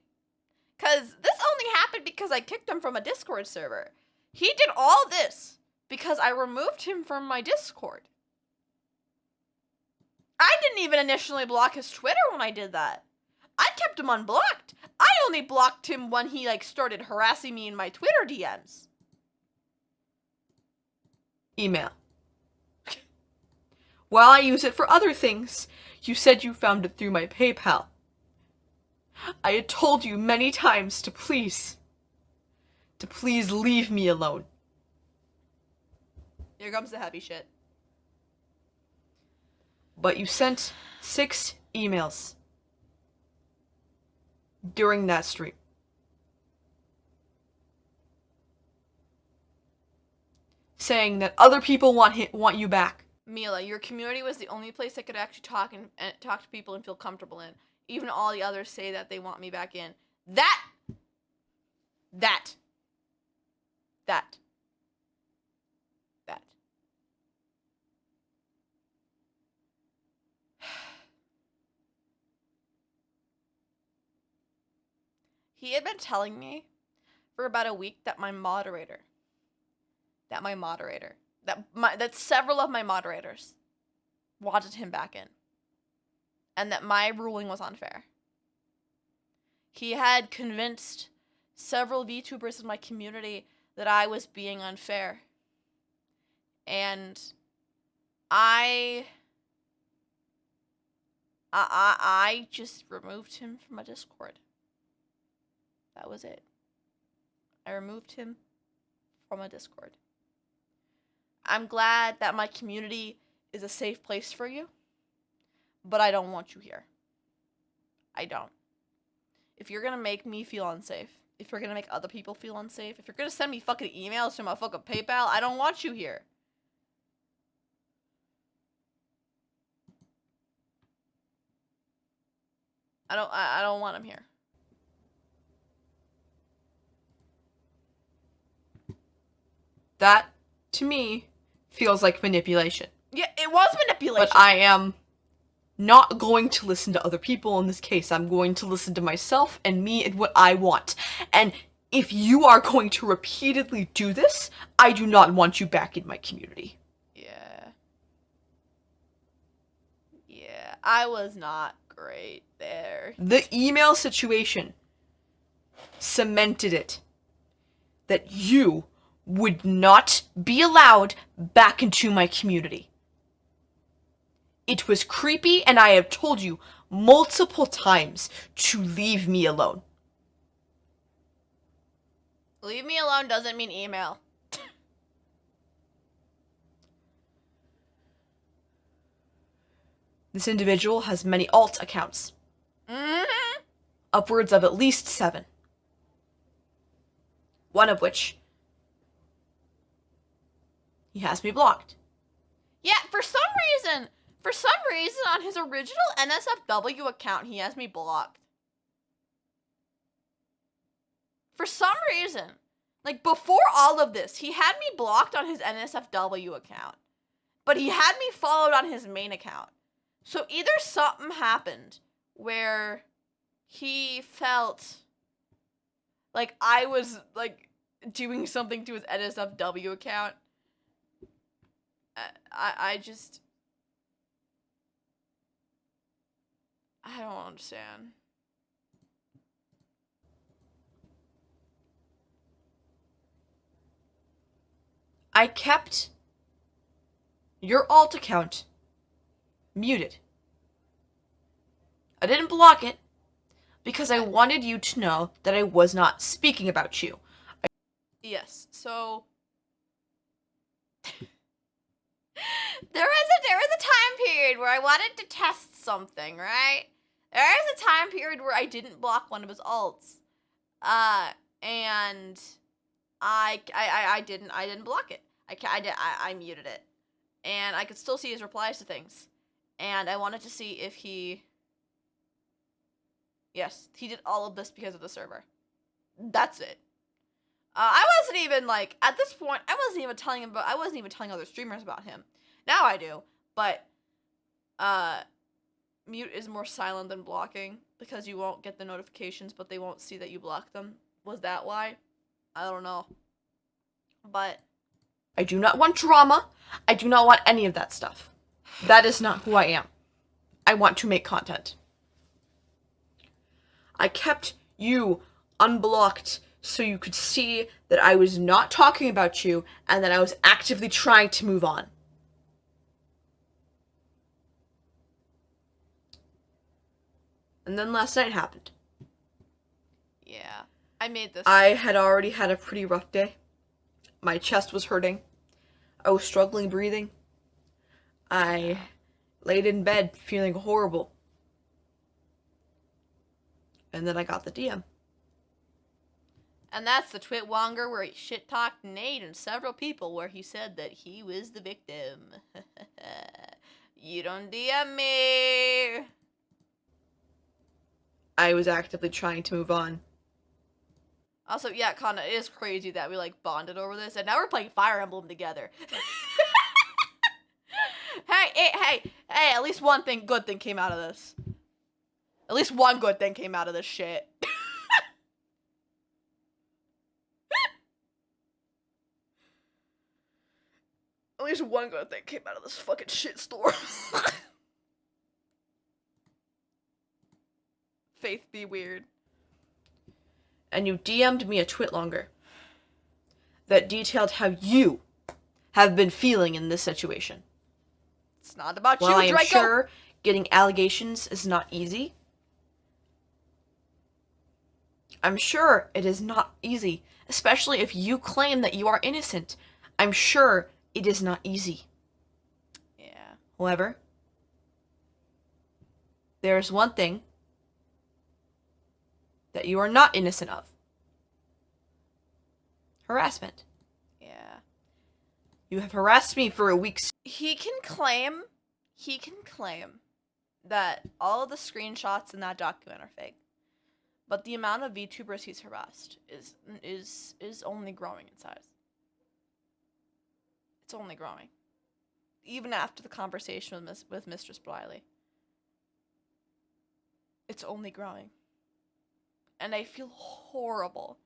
Because this only happened because I kicked him from a Discord server. He did all this because I removed him from my Discord. I didn't even initially block his Twitter when I did that. I kept him unblocked. I only blocked him when he, started harassing me in my Twitter DMs. Email. While I use it for other things, you said you found it through my PayPal. I had told you many times to please leave me alone. Here comes the heavy shit. But you sent 6 emails during that stream. Saying that other people want you back. Mila, your community was the only place I could actually talk to people and feel comfortable in. Even all the others say that they want me back in. That. He had been telling me for about a week that several of my moderators wanted him back in. And that my ruling was unfair. He had convinced several VTubers in my community that I was being unfair. And I just removed him from my Discord. That was it. I removed him from a Discord. I'm glad that my community is a safe place for you. but I don't want you here. I don't. If you're gonna make me feel unsafe, if you're gonna make other people feel unsafe, if you're gonna send me fucking emails to my fucking PayPal, I don't want you here. I don't want him here. That, to me, feels like manipulation. Yeah, it was manipulation. But I am not going to listen to other people in this case. I'm going to listen to myself and me and what I want. And if you are going to repeatedly do this, I do not want you back in my community. Yeah. Yeah, I was not great there. The email situation cemented it that you would not be allowed back into my community. It was creepy, and I have told you multiple times to leave me alone. Leave me alone doesn't mean email. This individual has many alt accounts. Mm-hmm. Upwards of at least 7. One of which he has me blocked. Yeah, for some reason on his original NSFW account, he has me blocked. For some reason. Like, before all of this, he had me blocked on his NSFW account. But he had me followed on his main account. So either something happened where he felt like I was, like, doing something to his NSFW account. I don't understand. I kept your alt account muted. I didn't block it because I wanted you to know that I was not speaking about you. Yes, so there was a time period where I wanted to test something, right? There was a time period where I didn't block one of his alts. And I didn't block it. I muted it. And I could still see his replies to things. And I wanted to see if he... Yes, he did all of this because of the server. That's it. I wasn't even, like, at this point, I wasn't even telling other streamers about him. Now I do, but, mute is more silent than blocking, because you won't get the notifications, but they won't see that you blocked them. Was that why? I don't know. But I do not want drama. I do not want any of that stuff. That is not who I am. I want to make content. I kept you unblocked so you could see that I was not talking about you and that I was actively trying to move on. And then last night happened. yeah, I made this. I had already had a pretty rough day. My chest was hurting. I was struggling breathing. I laid in bed feeling horrible. And then I got the DM. And that's the Twitwonger where he shit-talked Nate and several people where he said that he was the victim. You don't DM me. I was actively trying to move on. Also, yeah, Kana, it is crazy that we, like, bonded over this, and now we're playing Fire Emblem together. Hey, at least one good thing came out of this. At least one good thing came out of this shit. At least one good thing came out of this fucking shitstorm. Faith be weird. And you DM'd me a Twitlonger that detailed how you have been feeling in this situation. It's not about While I you, am Draco. sure getting allegations is not easy, I'm sure it is not easy, especially if you claim that you are innocent. I'm sure it is not easy. Yeah. However, there's one thing that you are not innocent of. Harassment. Yeah. You have harassed me for a week. He can claim that all of the screenshots in that document are fake. But the amount of VTubers he's harassed is only growing in size. It's only growing. Even after the conversation with Mistress Briley. It's only growing. And I feel horrible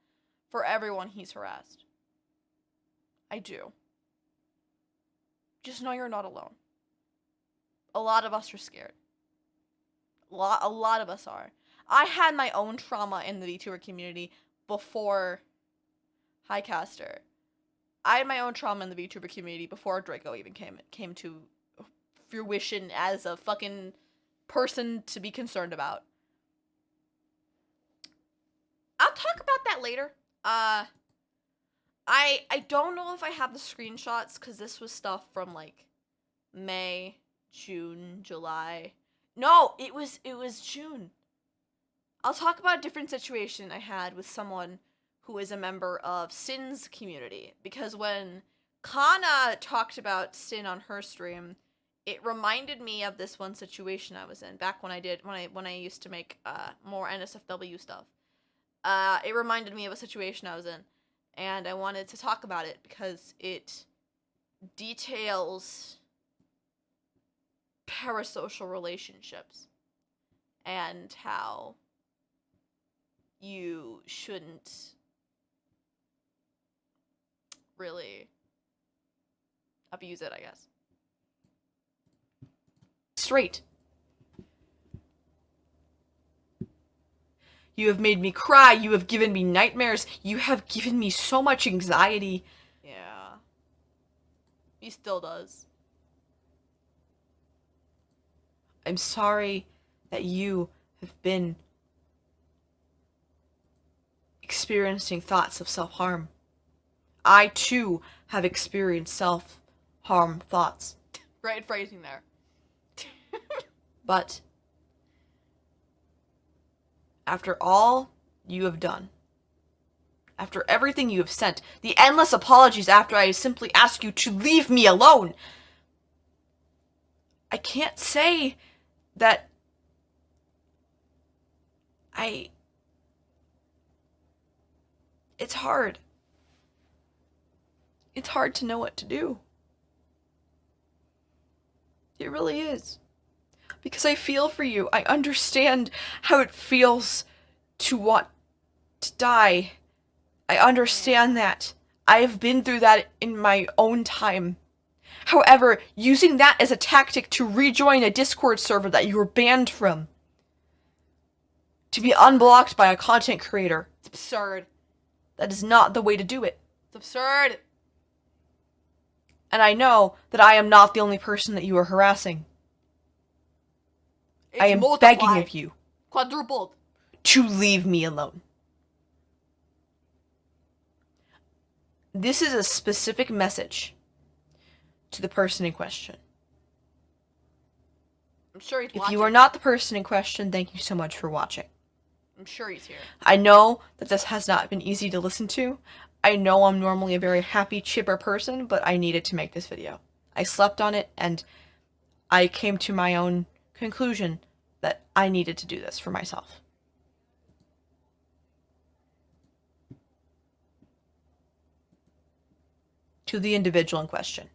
for everyone he's harassed. I do. Just know you're not alone. A lot of us are scared. A lot of us are. I had my own trauma in the VTuber community before Highcaster. I had my own trauma in the VTuber community before Draco even came to fruition as a fucking person to be concerned about. I'll talk about that later. I don't know if I have the screenshots because this was stuff from like May, June, July. No, it was June. I'll talk about a different situation I had with someone who is a member of Sin's community, because when Kana talked about Sin on her stream, it reminded me of this one situation I was in back when I used to make more NSFW stuff. It reminded me of a situation I was in, and I wanted to talk about it because it details parasocial relationships and how you shouldn't really abuse it, I guess. Straight. You have made me cry. You have given me nightmares. You have given me so much anxiety. Yeah. He still does. I'm sorry that you have been experiencing thoughts of self-harm. I, too, have experienced self-harm thoughts. Great phrasing there. But after all you have done, after everything you have sent, the endless apologies after I simply ask you to leave me alone, I can't say that it's hard. It's hard to know what to do. It really is. Because I feel for you. I understand how it feels to want to die. I understand that. I've been through that in my own time. However, using that as a tactic to rejoin a Discord server that you were banned from, to be unblocked by a content creator, it's absurd. That is not the way to do it. It's absurd. And I know that I am not the only person that you are harassing. I am begging of you. Quadrupled. To leave me alone. This is a specific message to the person in question. I'm sure he's watching. If you are not the person in question, thank you so much for watching. I'm sure he's here. I know that this has not been easy to listen to. I know I'm normally a very happy, chipper person, but I needed to make this video. I slept on it, and I came to my own conclusion that I needed to do this for myself. To the individual in question.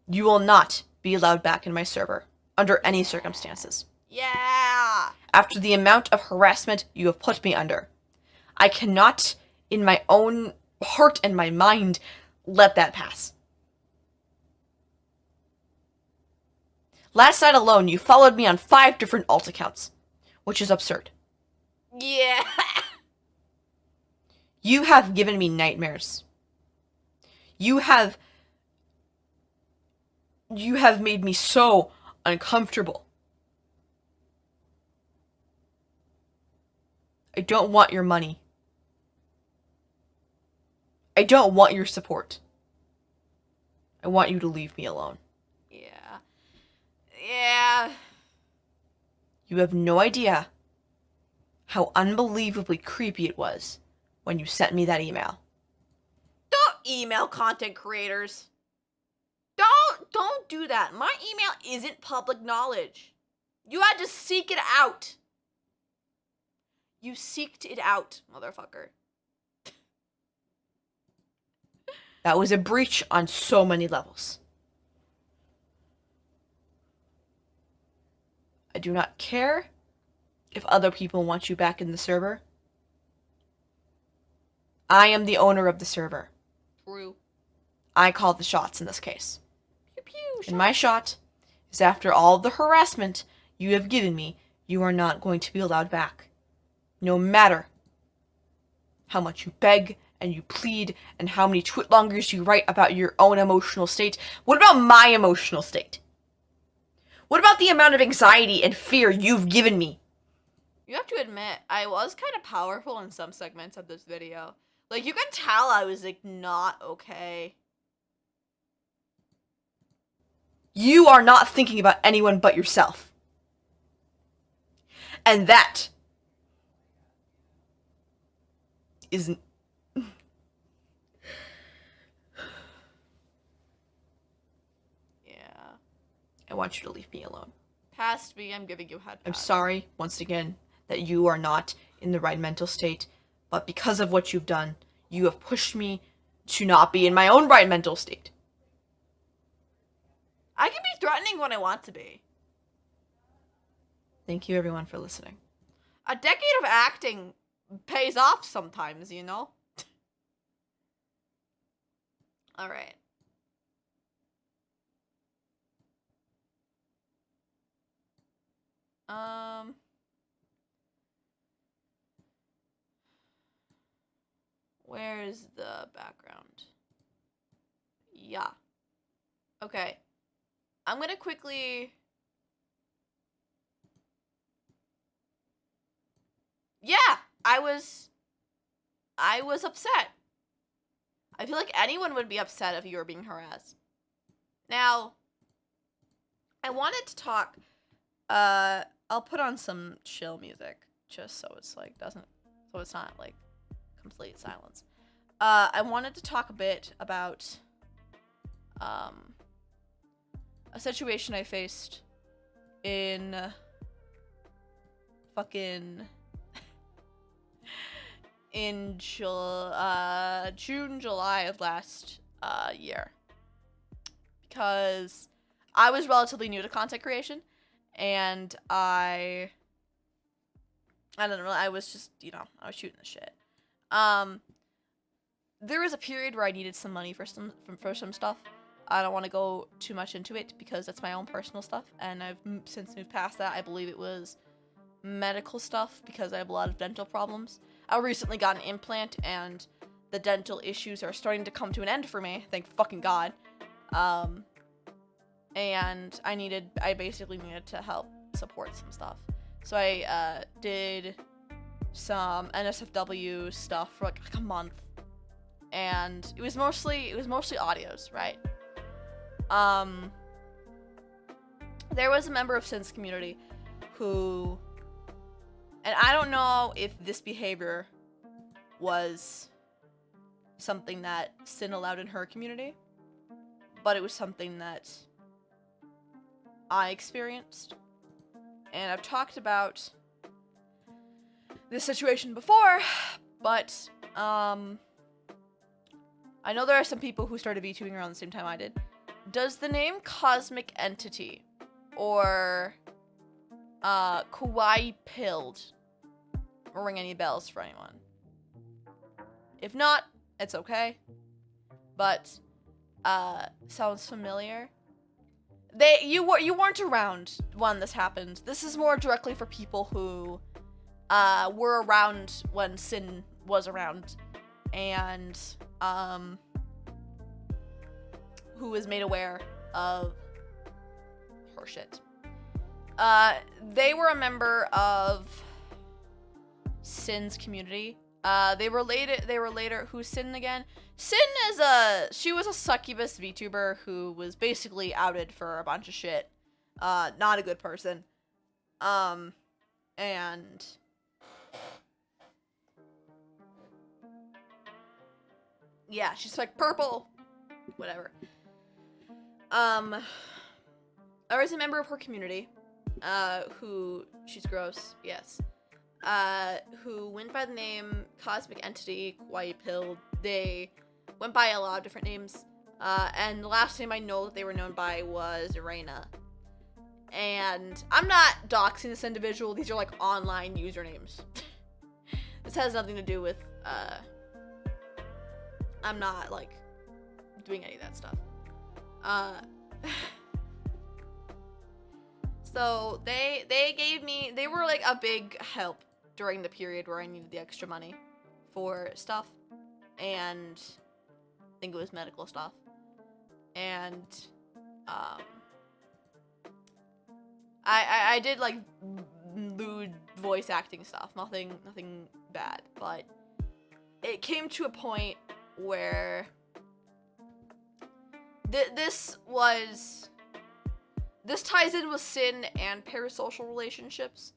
You will not be allowed back in my server under any circumstances. Yeah! After the amount of harassment you have put me under, I cannot, in my own heart and my mind, let that pass. Last night alone, you followed me on 5 different alt accounts, which is absurd. Yeah. You have given me nightmares. You have made me so uncomfortable. I don't want your money. I don't want your support. I want you to leave me alone. Yeah. Yeah. You have no idea how unbelievably creepy it was when you sent me that email. Don't email content creators. Don't do that. My email isn't public knowledge. You had to seek it out. You seeked it out, motherfucker. That was a breach on so many levels. I do not care if other people want you back in the server. I am the owner of the server. True. I call the shots in this case. Pew pew. And my shot is after all the harassment you have given me, you are not going to be allowed back. No matter how much you beg and you plead and how many twitlongers you write about your own emotional state. What about my emotional state? What about the amount of anxiety and fear you've given me? You have to admit, I was kind of powerful in some segments of this video. Like, you can tell I was, like, not okay. You are not thinking about anyone but yourself. And that isn't... Yeah. I want you to leave me alone. Past me, I'm giving you a head I'm pass. sorry, once again, that you are not in the right mental state, but because of what you've done, you have pushed me to not be in my own right mental state. I can be threatening when I want to be. Thank you, everyone, for listening. A decade of acting pays off sometimes, you know? Alright. Where's the background? Yeah. Okay. I'm gonna quickly... Yeah, I was upset. I feel like anyone would be upset if you were being harassed. Now, I wanted to talk, I'll put on some chill music, just so it's like, so it's not like complete silence. I wanted to talk a bit about, a situation I faced in fucking in June, July of last year, because I was relatively new to content creation, and I don't know, I was just, you know, I was shooting the shit. There was a period where I needed some money for some stuff. I don't want to go too much into it because that's my own personal stuff, and I've since moved past that. I believe it was medical stuff because I have a lot of dental problems. I recently got an implant, and the dental issues are starting to come to an end for me. Thank fucking God. And I basically needed to help support some stuff. So I did some NSFW stuff for like a month, and it was mostly audios, right? There was a member of Sin's community who, and I don't know if this behavior was something that Sin allowed in her community, but it was something that I experienced. And I've talked about this situation before, but I know there are some people who started VTubing around the same time I did. Does the name Cosmic Entity or Kawaii Pilled ring any bells for anyone? If not, it's okay. But sounds familiar. You weren't around when this happened. This is more directly for people who were around when Sin was around, and who was made aware of her shit. They were a member of Sin's community. They were later, who's Sin again? Sin she was a succubus VTuber who was basically outed for a bunch of shit. Not a good person. And yeah, she's like purple, whatever. I was a member of her community, who, she's gross, yes, who went by the name Cosmic Entity, White Pill. They went by a lot of different names, and the last name I know that they were known by was Reina. And I'm not doxing this individual, these are like online usernames. This has nothing to do with, I'm not like doing any of that stuff. So they gave me, they were like a big help during the period where I needed the extra money for stuff, and I think it was medical stuff, and I did like lewd voice acting stuff, nothing bad, but it came to a point where this ties in with sin and parasocial relationships,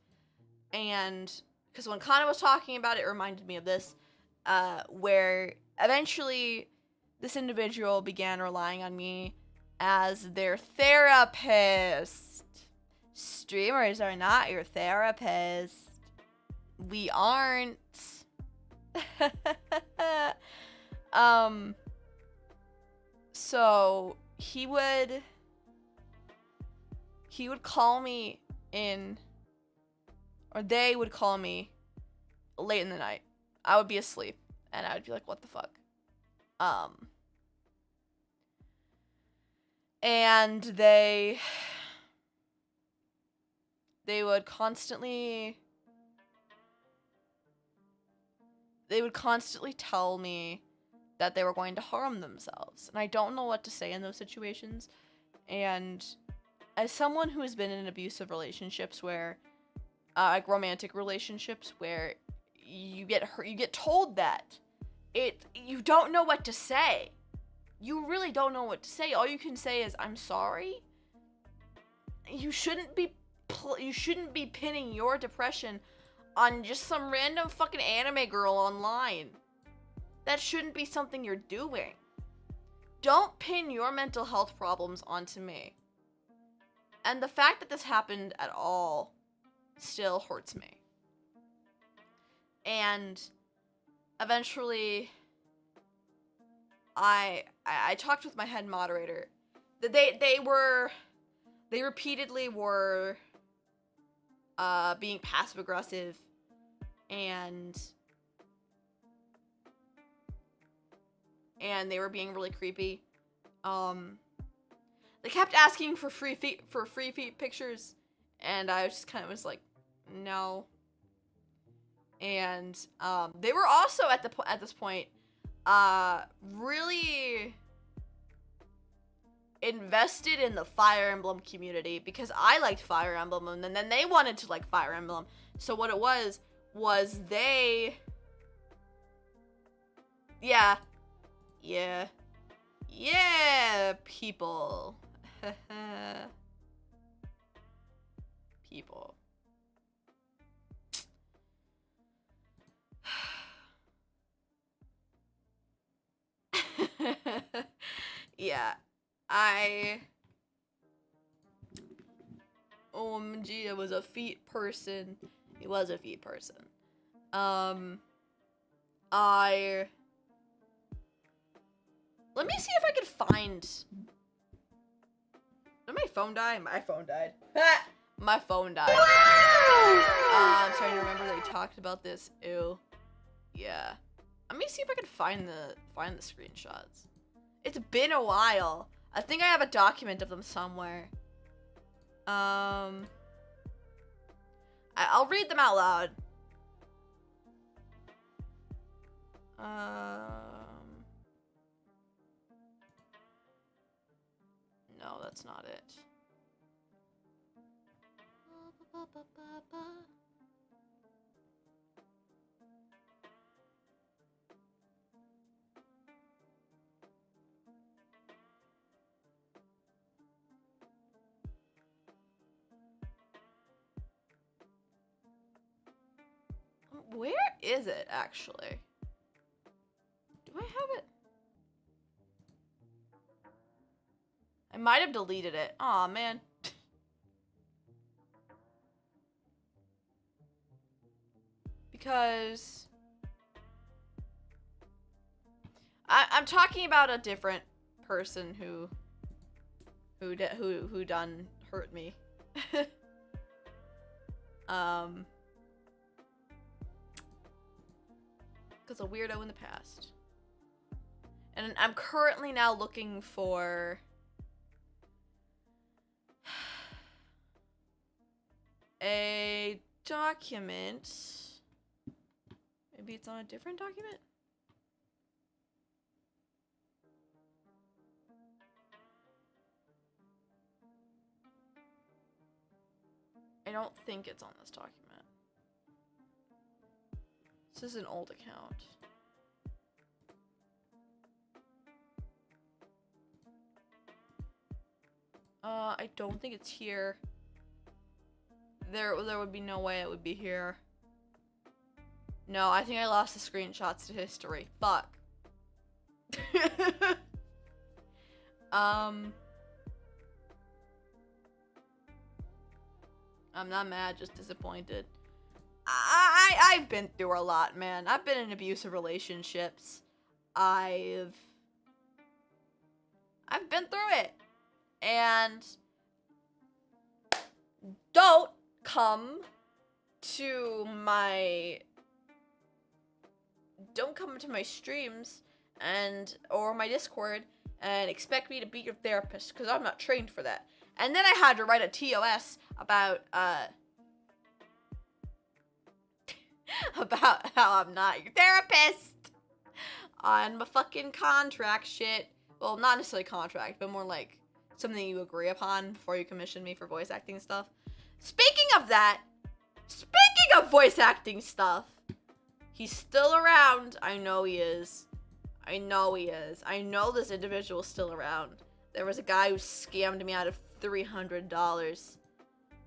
and because when Kana was talking about it, it reminded me of this, where eventually this individual began relying on me as their therapist. Streamers are not your therapist. We aren't. So he would call me in, or they would call me late in the night. I would be asleep, and I would be like, what the fuck? And they would constantly tell me that they were going to harm themselves, and I don't know what to say in those situations. And as someone who has been in abusive relationships where, like romantic relationships where you get hurt, you get told that, you don't know what to say. You really don't know what to say. All you can say is, I'm sorry. You shouldn't be pinning your depression on just some random fucking anime girl online. That shouldn't be something you're doing. Don't pin your mental health problems onto me. And the fact that this happened at all still hurts me. And eventually I talked with my head moderator. They repeatedly were being passive aggressive, and they were being really creepy. They kept asking for free feet pictures, and I just kind of was like, no. And they were also at this point really invested in the Fire Emblem community, because I liked Fire Emblem, and then they wanted to like Fire Emblem. So what it was they, yeah, people. People. Yeah, Vegeta was a feet person. He was a feet person. Let me see if I can find. Did my phone die? My phone died. My phone died. I'm starting to remember that we talked about this. Ew. Yeah. Let me see if I can find the screenshots. It's been a while. I think I have a document of them somewhere. I'll read them out loud. No, that's not it. Where is it, actually? Do I have it? I might have deleted it. Aw, man. Because I'm talking about a different person who done hurt me. Because a weirdo in the past. And I'm currently now looking for a document. Maybe it's on a different document? I don't think it's on this document. This is an old account. I don't think it's here. There would be no way it would be here. No, I think I lost the screenshots to history. Fuck. I'm not mad, just disappointed. I've been through a lot, man. I've been in abusive relationships. I've been through it. And don't come to my streams or my Discord and expect me to be your therapist, because I'm not trained for that. And then I had to write a TOS about about how I'm not your therapist on my fucking contract shit. Well, not necessarily contract, but more like something you agree upon before you commission me for voice acting stuff. Speaking of that, speaking of voice acting stuff, he's still around. I know he is. I know he is. I know this individual's still around. There was a guy who scammed me out of $300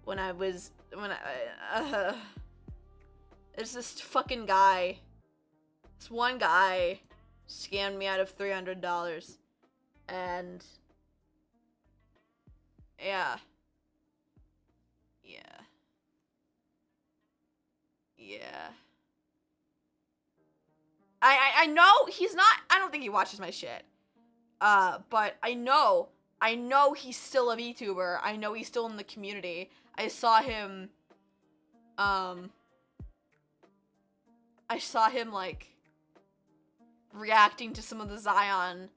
when I it's this fucking guy. This one guy scammed me out of $300. And yeah. I know he's not, I don't think he watches my shit. But I know he's still a VTuber. I know he's still in the community. I saw him like reacting to some of the Zion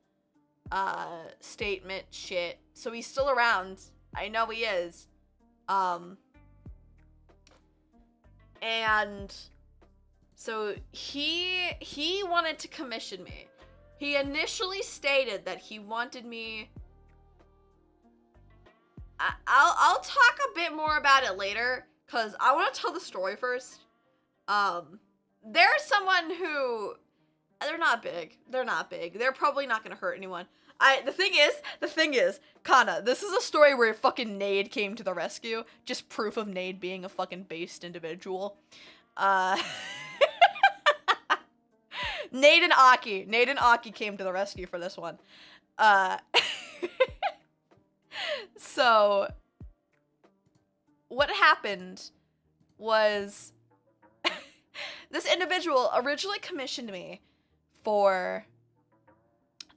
statement shit. So he's still around. I know he is. And so he wanted to commission me. He initially stated that he wanted me. I'll talk a bit more about it later, cause I want to tell the story first. There's someone who, they're not big. They're probably not gonna hurt anyone. The thing is, Kana, this is a story where fucking Nade came to the rescue. Just proof of Nade being a fucking based individual. Nade and Aki came to the rescue for this one. So, what happened was, this individual originally commissioned me for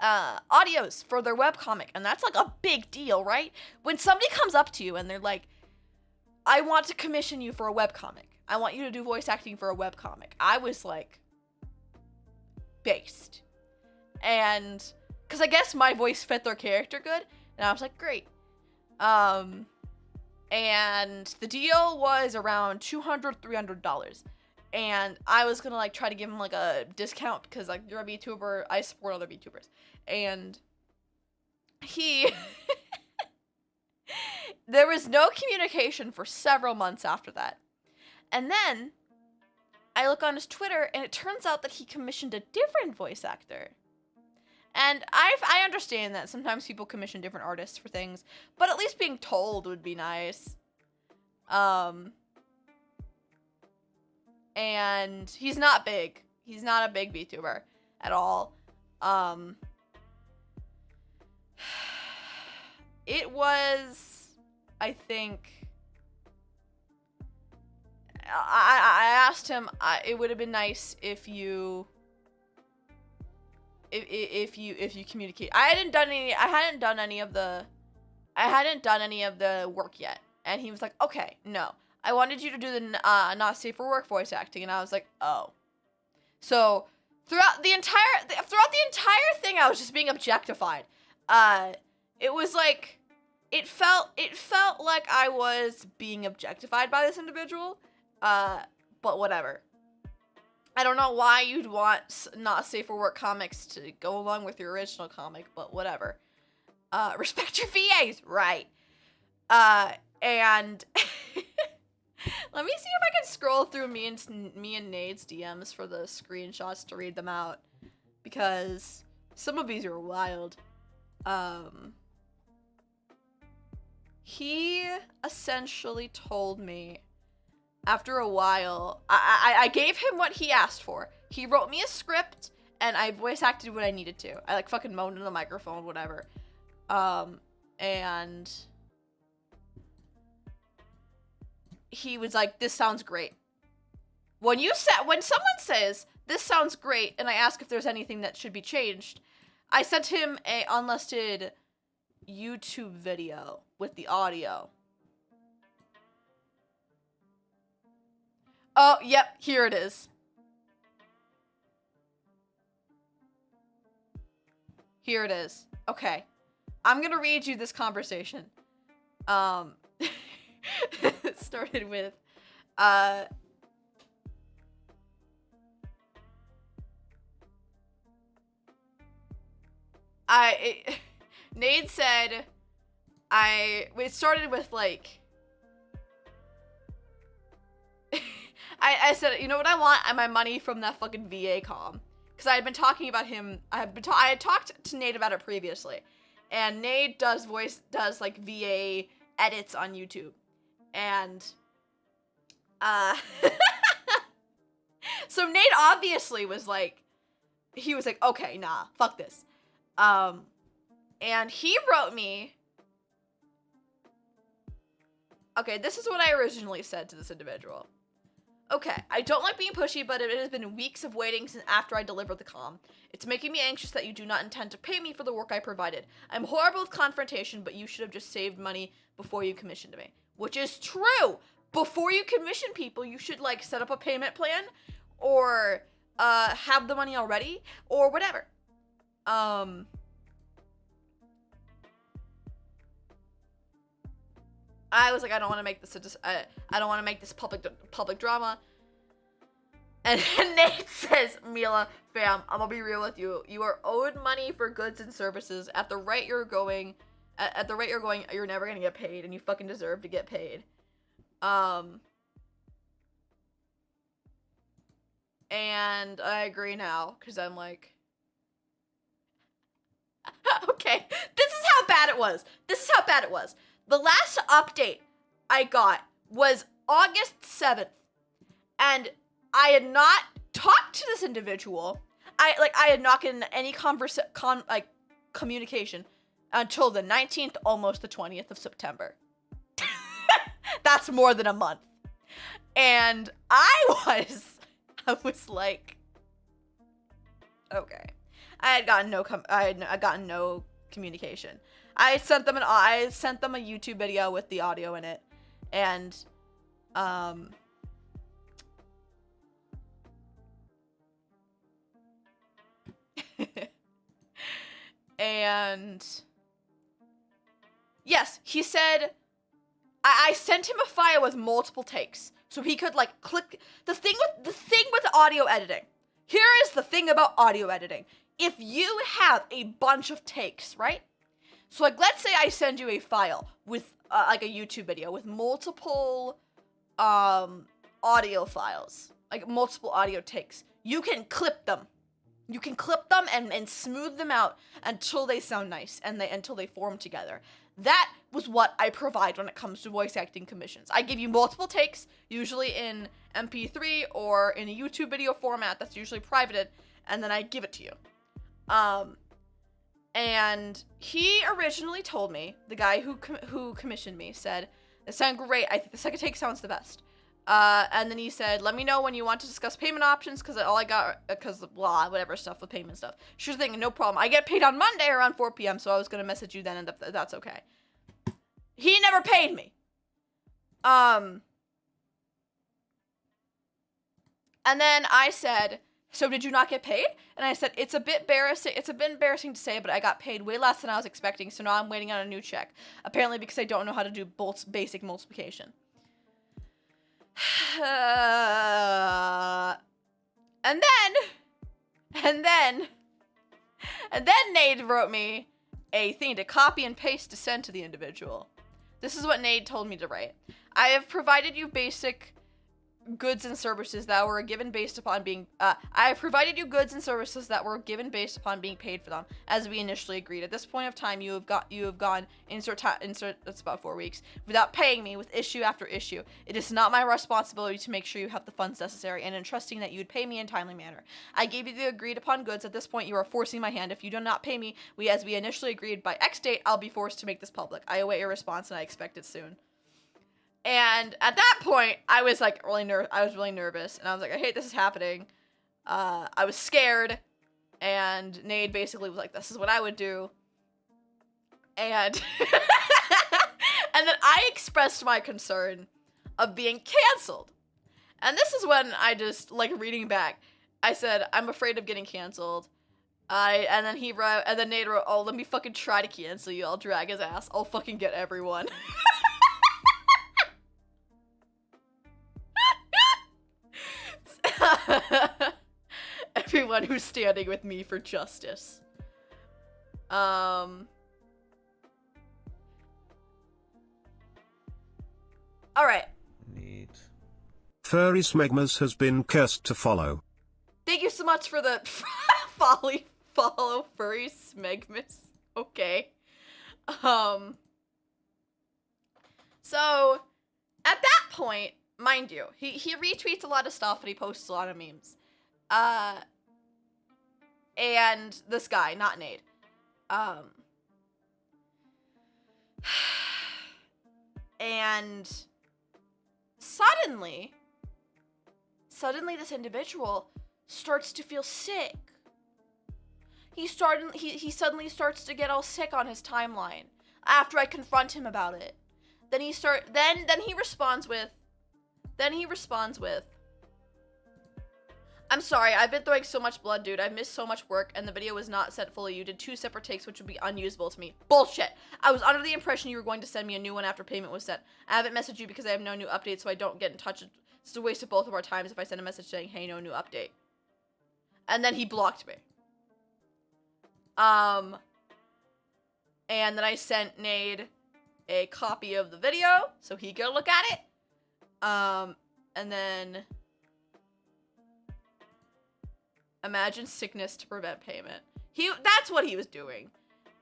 audios for their webcomic, and that's like a big deal, right? When somebody comes up to you and they're like, I want to commission you for a webcomic. I want you to do voice acting for a webcomic. I was like, based. And, because I guess my voice fit their character good, and I was like, great. And the deal was around $200, $300. And I was gonna like try to give him like a discount because like you're a VTuber, I support other VTubers. And he there was no communication for several months after that. And then I look on his Twitter and it turns out that he commissioned a different voice actor. And I understand that sometimes people commission different artists for things, but at least being told would be nice. and he's not big. He's not a big VTuber at all. It was, I think, I asked him, it would have been nice if you communicate. I hadn't done any of the work yet. And he was like, okay, no, I wanted you to do the not safe for work voice acting. And I was like, oh. So throughout the entire thing, I was just being objectified. It was like, it felt like I was being objectified by this individual. But whatever. I don't know why you'd want not safe for work comics to go along with your original comic, but whatever. Respect your VAs, right? And let me see if I can scroll through me and Nade's DMs for the screenshots to read them out, because some of these are wild. He essentially told me after a while, I gave him what he asked for. He wrote me a script, and I voice acted what I needed to. I like fucking moaned into the microphone, whatever. And he was like, this sounds great. When someone says, this sounds great, and I ask if there's anything that should be changed, I sent him a unlisted YouTube video with the audio. Oh, yep, here it is. Here it is. Okay. I'm gonna read you this conversation. It started with, Nate said, it started with like, I said, you know what I want? My money from that fucking VA comm. Because I had been talking about him, I had talked to Nate about it previously. And Nate does like VA edits on YouTube. And, so Nate obviously was like, he was like, okay, nah, fuck this. And he wrote me, okay, this is what I originally said to this individual. Okay, I don't like being pushy, but it has been weeks of waiting since after I delivered the comm. It's making me anxious that you do not intend to pay me for the work I provided. I'm horrible with confrontation, but you should have just saved money before you commissioned me. Which is true! Before you commission people, you should, like, set up a payment plan, or, have the money already, or whatever. I was like, I don't want to make this I don't want to make this public drama. And Nate says, Mila, fam, I'm gonna be real with you. You are owed money for goods and services. At the rate you're going, you're never gonna get paid, and you fucking deserve to get paid. And I agree now, because I'm like, okay, this is how bad it was. The last update I got was August 7th, and I had not talked to this individual. I had not gotten any communication until the 19th, almost the 20th of September. That's more than a month. And I was like, okay. I had gotten no communication. I sent them a YouTube video with the audio in it, and and yes, he said I sent him a file with multiple takes so he could like click the thing with audio editing. Here is the thing about audio editing. If you have a bunch of takes, right? So, like, let's say I send you a file with, like, a YouTube video with multiple, audio files. Like, multiple audio takes. You can clip them. And smooth them out until they sound nice and until they form together. That was what I provide when it comes to voice acting commissions. I give you multiple takes, usually in MP3 or in a YouTube video format that's usually privated, and then I give it to you. And he originally told me, the guy who commissioned me said, "It sounds great. I think the second take sounds the best." And then he said, "Let me know when you want to discuss payment options, because all I got, because blah, whatever stuff with payment stuff." Sure thing, no problem. I get paid on Monday around 4 p.m., so I was gonna message you then, and that's okay. He never paid me. And then I said, "So did you not get paid?" And I said, it's a bit embarrassing to say, but I got paid way less than I was expecting, so now I'm waiting on a new check. Apparently because I don't know how to do basic multiplication. And then Nade wrote me a thing to copy and paste to send to the individual. This is what Nade told me to write. "I have provided you basic goods and services that were given based upon being I have provided you goods and services that were given based upon being paid for them, as we initially agreed. At this point of time, you have gone insert that's about 4 weeks without paying me, with issue after issue. It is not my responsibility to make sure you have the funds necessary, and in trusting that you would pay me in timely manner. I gave you the agreed upon goods. At this point, you are forcing my hand. If you do not pay me, as we initially agreed, by X date, I'll be forced to make this public. I await your response, and I expect it soon." And at that point, I was like really nervous, and I was like, I hate this is happening. I was scared, and Nade basically was like, "This is what I would do." And and then I expressed my concern of being canceled. And this is when I just, like, reading back, I said, "I'm afraid of getting canceled." And then Nade wrote, "Oh, let me fucking try to cancel you. I'll drag his ass. I'll fucking get everyone." Everyone who's standing with me for justice. All right. Neat. Furry Smegmas has been cursed to follow. Thank you so much for the follow Furry Smegmas. Okay. So at that point, mind you, he retweets a lot of stuff and he posts a lot of memes. And this guy, not Nade, and suddenly this individual starts to feel sick. He suddenly starts to get all sick on his timeline after I confront him about it. Then he responds with, "I'm sorry, I've been throwing so much blood, dude. I've missed so much work, and the video was not sent fully. You did 2 separate takes, which would be unusable to me." Bullshit. I was under the impression you were going to send me a new one after payment was sent. I haven't messaged you because I have no new updates, so I don't get in touch. It's a waste of both of our times if I send a message saying, "Hey, no new update." And then he blocked me. And then I sent Nade a copy of the video, so he could look at it. And then... Imagine sickness to prevent payment. That's what he was doing.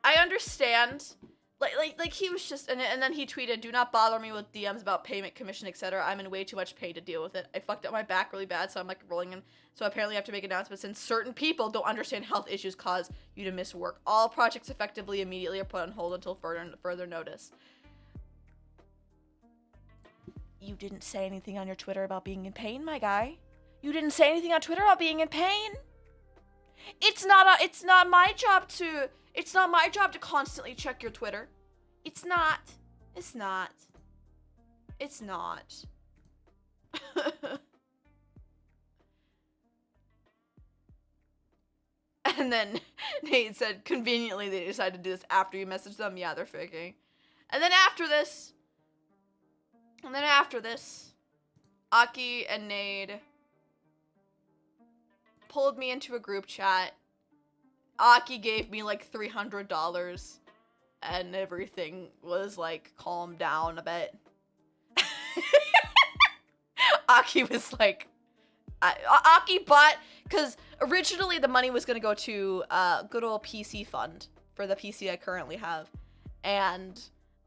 I understand. Like he was just, and then he tweeted, "Do not bother me with DMs about payment, commission, etc. I'm in way too much pain to deal with it. I fucked up my back really bad, so I'm like rolling in. So apparently I have to make announcements, and certain people don't understand health issues cause you to miss work. All projects effectively immediately are put on hold until further notice." You didn't say anything on your Twitter about being in pain, my guy. You didn't say anything on Twitter about being in pain. It's not my job to constantly check your Twitter. It's not. And then Nate said, "Conveniently, they decided to do this after you messaged them." Yeah, they're faking. And then after this, Aki and Nade pulled me into a group chat. Aki gave me like $300 and everything was like calmed down a bit. Aki was like, Aki bought, because originally the money was going to go to good old PC fund for the PC I currently have. And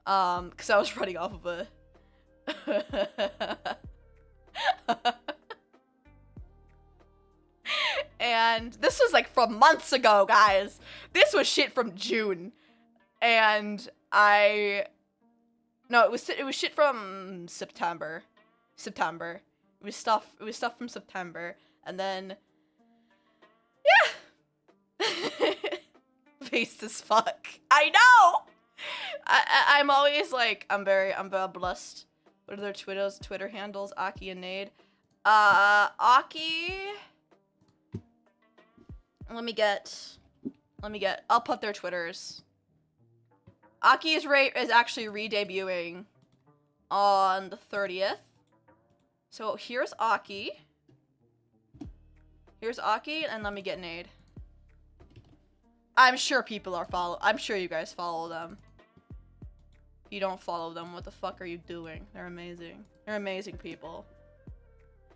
Because I was running off of a... And this was like from months ago, guys. This was shit from June. And no, it was shit from September. It was stuff from September. And then yeah. Based as fuck. I know. I'm always like I'm very blessed. What are their Twitter handles? Aki and Nade. Aki. Let me get. I'll put their Twitters. Aki is actually re-debuting on the 30th. So here's Aki. And let me get Nade. I'm sure I'm sure you guys follow them. If you don't follow them, what the fuck are you doing? They're amazing. They're amazing people.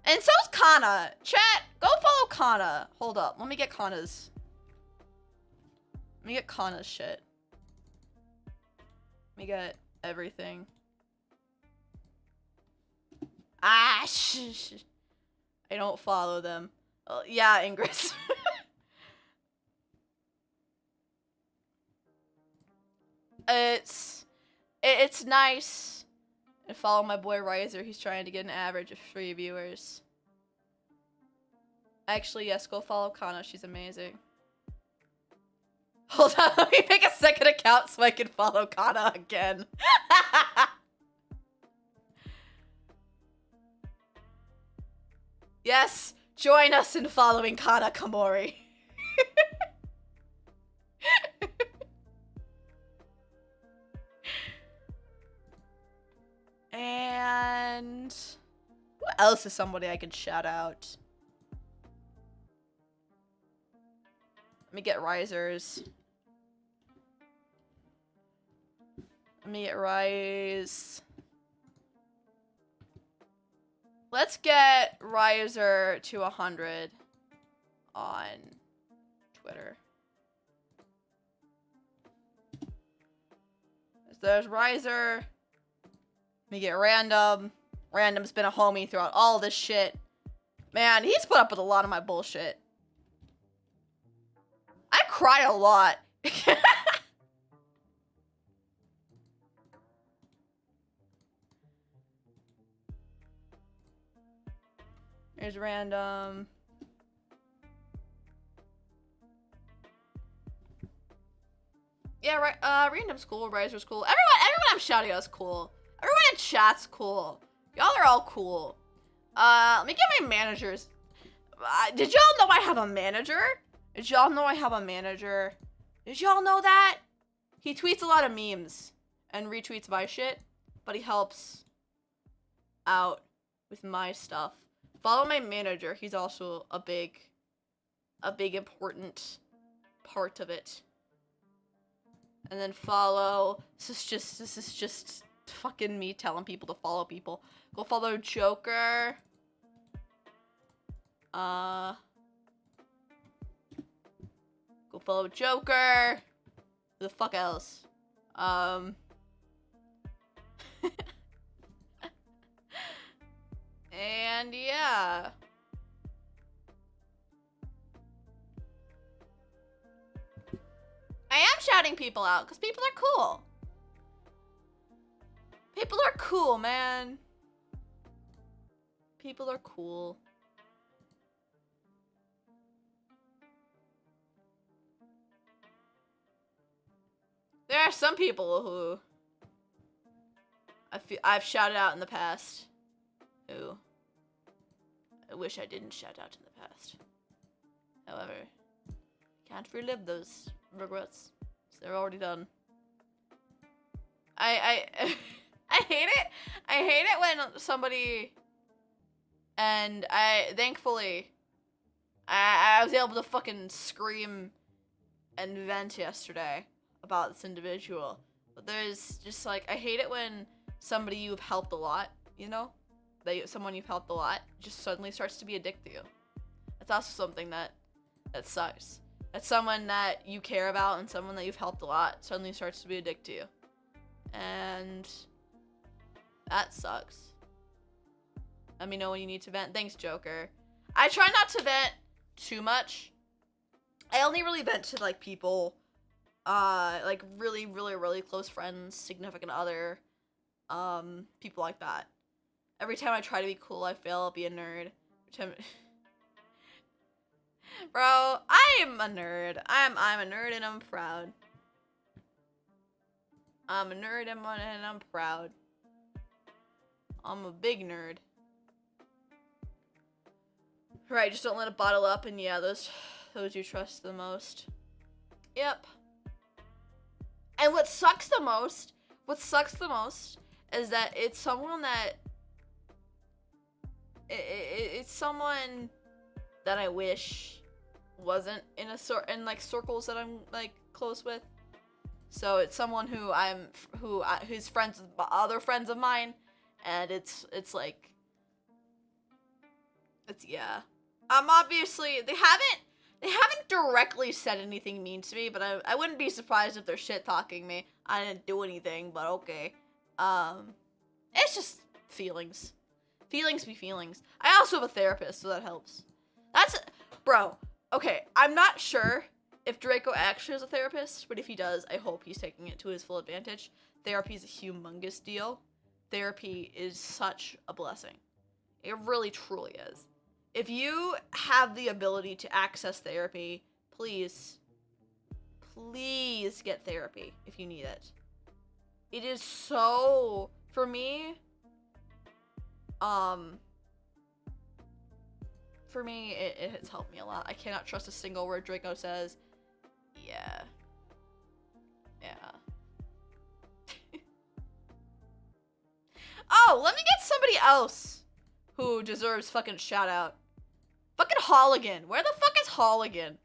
And so's Kana. Chat, go follow Kana. Hold up. Let me get Kana's shit. Let me get everything. Ah, shh. I don't follow them. Yeah, Ingress. It's nice. And follow my boy Riser. He's trying to get an average of 3 viewers. Actually, yes, go follow Kana. She's amazing. Hold on, let me make a second account so I can follow Kana again. Yes, join us in following Kana Kamori. And who else is somebody I could shout out? Let me get Risers. Let me get Rise. Let's get Riser to 100 on Twitter. There's Riser. Let me get Random. Random's been a homie throughout all this shit. Man, he's put up with a lot of my bullshit. I cry a lot. Here's Random. Yeah, right. Random's cool. Riser's cool. Everyone I'm shouting out is cool. Everyone in chat's cool. Y'all are all cool. Let me get my managers. Did y'all know I have a manager? Did y'all know that? He tweets a lot of memes and retweets my shit, but he helps out with my stuff. Follow my manager. He's also a big important part of it. And then follow. This is just fucking me telling people to follow people. Go follow Joker. Go follow Joker. Who the fuck else? And yeah. I am shouting people out because people are cool. People are cool, man. People are cool. There are some people who I've shouted out in the past who I wish I didn't shout out in the past. However, can't relive those regrets. They're already done. I hate it. I hate it when somebody, and thankfully I was able to fucking scream and vent yesterday about this individual. But there's just like, I hate it when somebody you've helped a lot, you know? Someone you've helped a lot just suddenly starts to be a dick to you. That's also something that sucks. That someone that you care about and someone that you've helped a lot suddenly starts to be a dick to you. And that sucks. Let me know when you need to vent. Thanks, Joker. I try not to vent too much. I only really vent to, like, people, like, really, really, really close friends, significant other, people like that. Every time I try to be cool, I fail. I'll be a nerd. Bro, I am a nerd. I'm a nerd and I'm proud. I'm a nerd and I'm proud. I'm a big nerd. Right, just don't let it bottle up, and yeah, those you trust the most. Yep. And what sucks the most is that it's someone that it's someone that I wish wasn't in like circles that I'm like close with. So it's someone who's friends with other friends of mine, and it's like yeah. Obviously they haven't directly said anything mean to me, but I wouldn't be surprised if they're shit talking me. I didn't do anything, but okay. It's just feelings. Feelings be feelings. I also have a therapist, so that helps. Bro, okay, I'm not sure if Draco actually has a therapist, but if he does, I hope he's taking it to his full advantage. Therapy is a humongous deal. Therapy is such a blessing. It really, truly is. If you have the ability to access therapy, please get therapy if you need it. It is so, for me, it has helped me a lot. I cannot trust a single word Draco says. Yeah. Oh, let me get somebody else who deserves fucking shout out. Fucking Holligan. Where the fuck is Holligan?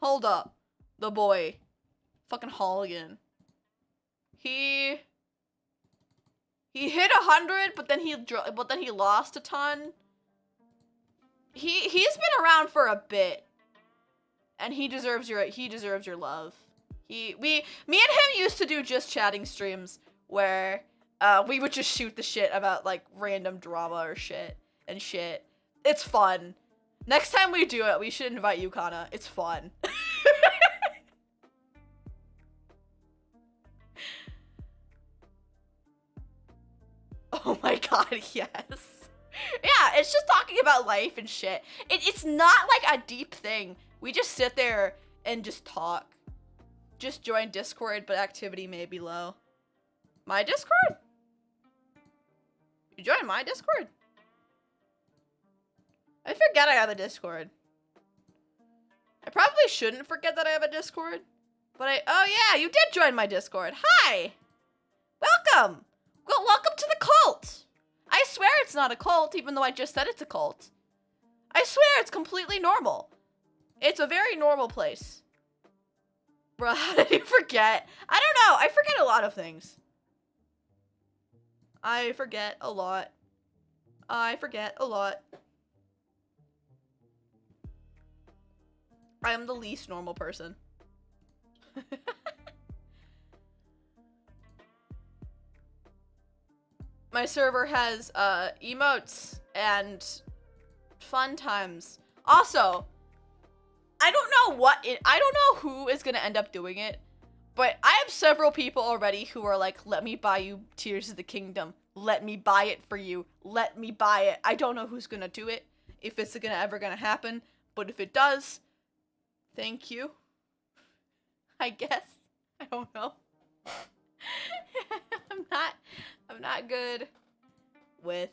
Hold up. The boy. Fucking Holligan. He hit 100, but then he lost a ton. He's been around for a bit, and he deserves your love. Me and him used to do just chatting streams where we would just shoot the shit about like random drama or shit. It's fun. Next time we do it, we should invite you, Kana. It's fun. Oh my god, yes. Yeah, it's just talking about life and shit. It's not like a deep thing. We just sit there and just talk. Just join Discord, but activity may be low. My Discord? You join my Discord? I forget I have a Discord. I probably shouldn't forget that I have a Discord. But oh yeah, you did join my Discord. Hi! Welcome! Well, welcome to the cult! I swear it's not a cult, even though I just said it's a cult. I swear it's completely normal. It's a very normal place. Bruh, how did you forget? I don't know, I forget a lot of things. I forget a lot. I am the least normal person. My server has emotes and fun times. Also, I don't know who is gonna end up doing it, but I have several people already who are like, let me buy you Tears of the Kingdom. Let me buy it for you. Let me buy it. I don't know who's gonna do it, if it's ever gonna happen, but if it does, thank you. I guess. I don't know. I'm not good with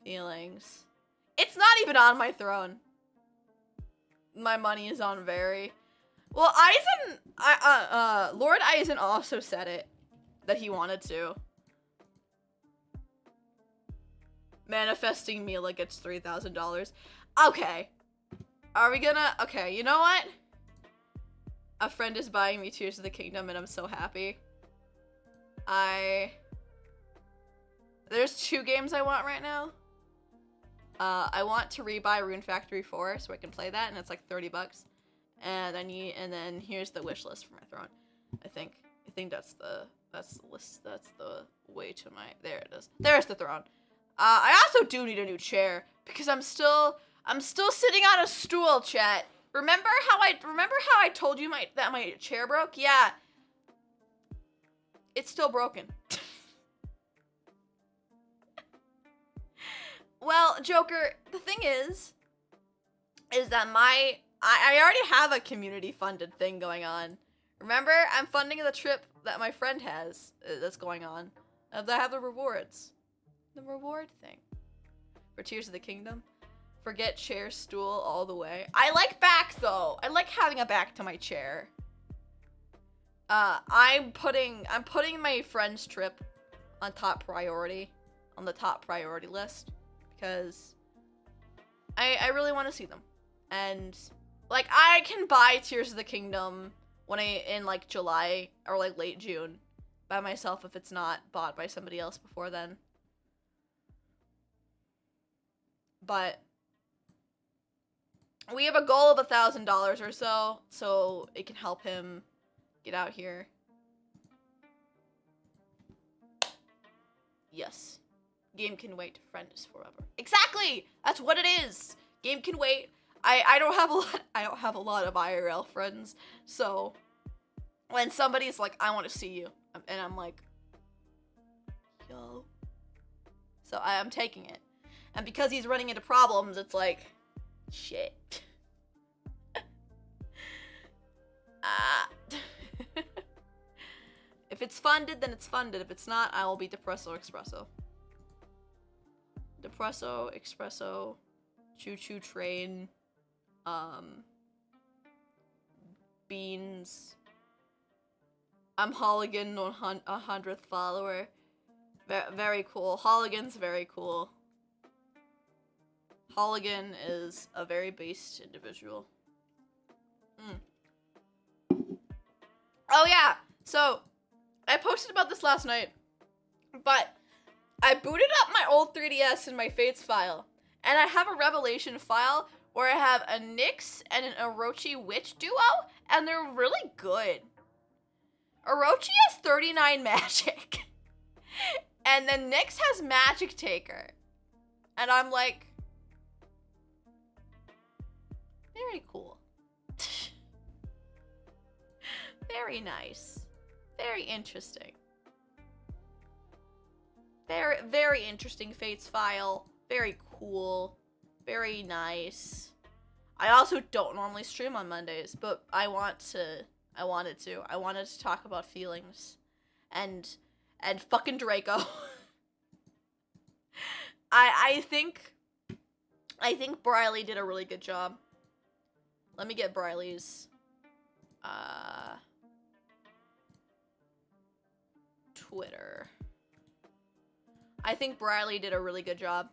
feelings. It's not even on my throne. My money is on very. Well, Lord Eisen also said it, that he wanted to. Manifesting me like it's $3,000. Okay. Are we gonna, okay, you know what? A friend is buying me Tears of the Kingdom and I'm so happy. There's 2 games I want right now. I want to rebuy Rune Factory 4 so I can play that, and it's like $30. And then here's the wish list for my throne. I think that's That's the list. That's the way to my. There it is. There's the throne. I also do need a new chair because I'm still sitting on a stool, chat. Remember how I told you that my chair broke? Yeah. It's still broken. Well, Joker, the thing is that I already have a community funded thing going on. Remember, I'm funding the trip that my friend has that's going on. That have the rewards. The reward thing. For Tears of the Kingdom. Forget chair, stool, all the way. I like back, though. I like having a back to my chair. I'm putting my friend's trip on top priority. On the top priority list. Because I really want to see them. And, like, I can buy Tears of the Kingdom in like July or like late June by myself if it's not bought by somebody else before then. But we have a goal of $1,000 or so it can help him get out here. Yes. Game can wait, friend is forever. Exactly! That's what it is! Game can wait. I don't have a lot of IRL friends, so when somebody's like, I want to see you, and I'm like, yo. So I'm taking it. And because he's running into problems, it's like, shit. If it's funded, then it's funded. If it's not, I will be Depresso Espresso. Depresso Espresso. Choo Choo Train. Beans. I'm Holligan, 100th follower. Very cool. Holligan's very cool. Holligan is a very based individual. Oh yeah, so I posted about this last night, but I booted up my old 3DS in my Fates file, and I have a Revelation file where I have a Nyx and an Orochi Witch duo, and they're really good. Orochi has 39 magic, and then Nyx has Magic Taker, and I'm like, very cool. Very nice. Very interesting. Very, very interesting Fates file. Very cool. Very nice. I also don't normally stream on Mondays, but I wanted to. I wanted to talk about feelings. And fucking Draco. I think Briley did a really good job. Let me get Briley's Twitter. I think Briley did a really good job.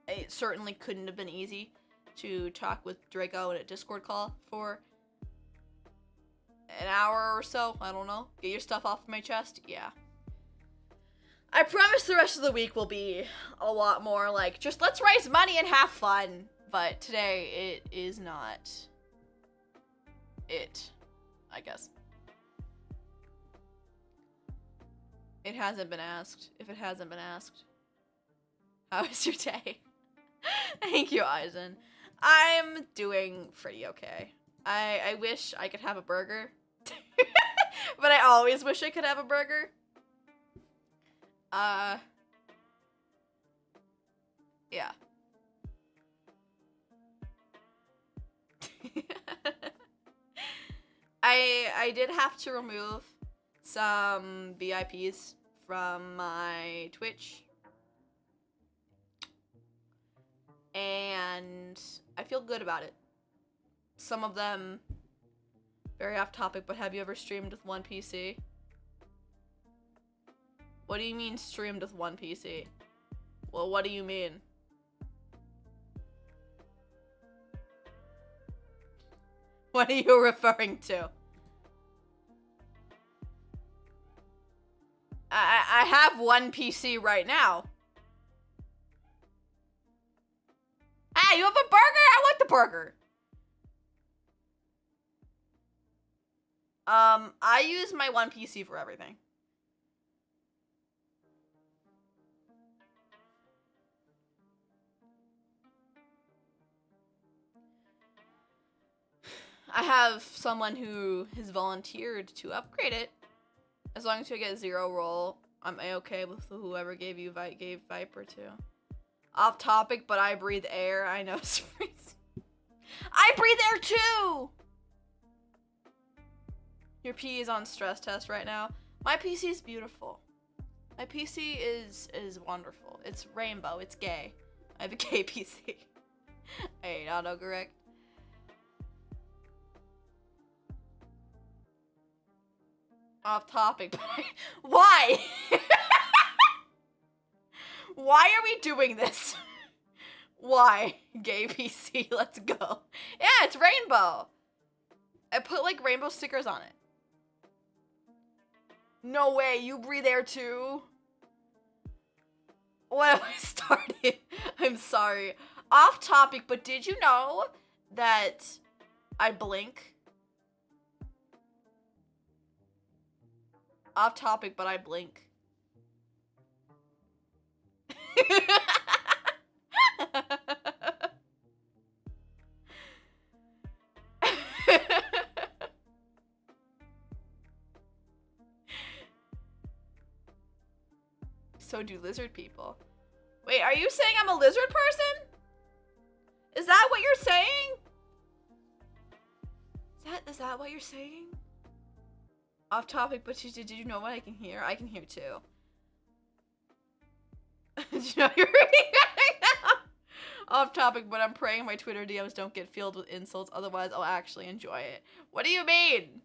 It certainly couldn't have been easy to talk with Draco in a Discord call for an hour or so. I don't know. Get your stuff off my chest. Yeah. I promise the rest of the week will be a lot more like, just let's raise money and have fun. But today, it is not it, I guess. It hasn't been asked. If it hasn't been asked. How is your day? Thank you, Eisen. I'm doing pretty okay. I wish I could have a burger. But I always wish I could have a burger. Yeah. I did have to remove some VIPs from my Twitch. And I feel good about it. Some of them very off topic, but have you ever streamed with one PC? What do you mean streamed with one PC? Well, what do you mean? What are you referring to? I have one PC right now. Ah, you have a burger? I want the burger. I use my one PC for everything. I have someone who has volunteered to upgrade it. As long as you get 0 roll, I'm a-okay with whoever gave Viper to. Off topic, but I breathe air. I know it's freezing. I breathe air too! Your P is on stress test right now. My PC is beautiful. My PC is wonderful. It's rainbow. It's gay. I have a gay PC. I hate autocorrect. Off topic, but why? Why are we doing this? Why? Gay PC, let's go. Yeah, it's rainbow. I put like rainbow stickers on it. No way, you breathe air too? What have I started? I'm sorry. Off topic, but did you know that I blink? Off topic, but I blink. So do lizard people. Wait, are you saying I'm a lizard person? Is that what you're saying? Is that what you're saying? Off topic, but did you know what I can hear? I can hear too. Did you know you're reading right now? Off topic, but I'm praying my Twitter DMs don't get filled with insults, otherwise I'll actually enjoy it. What do you mean?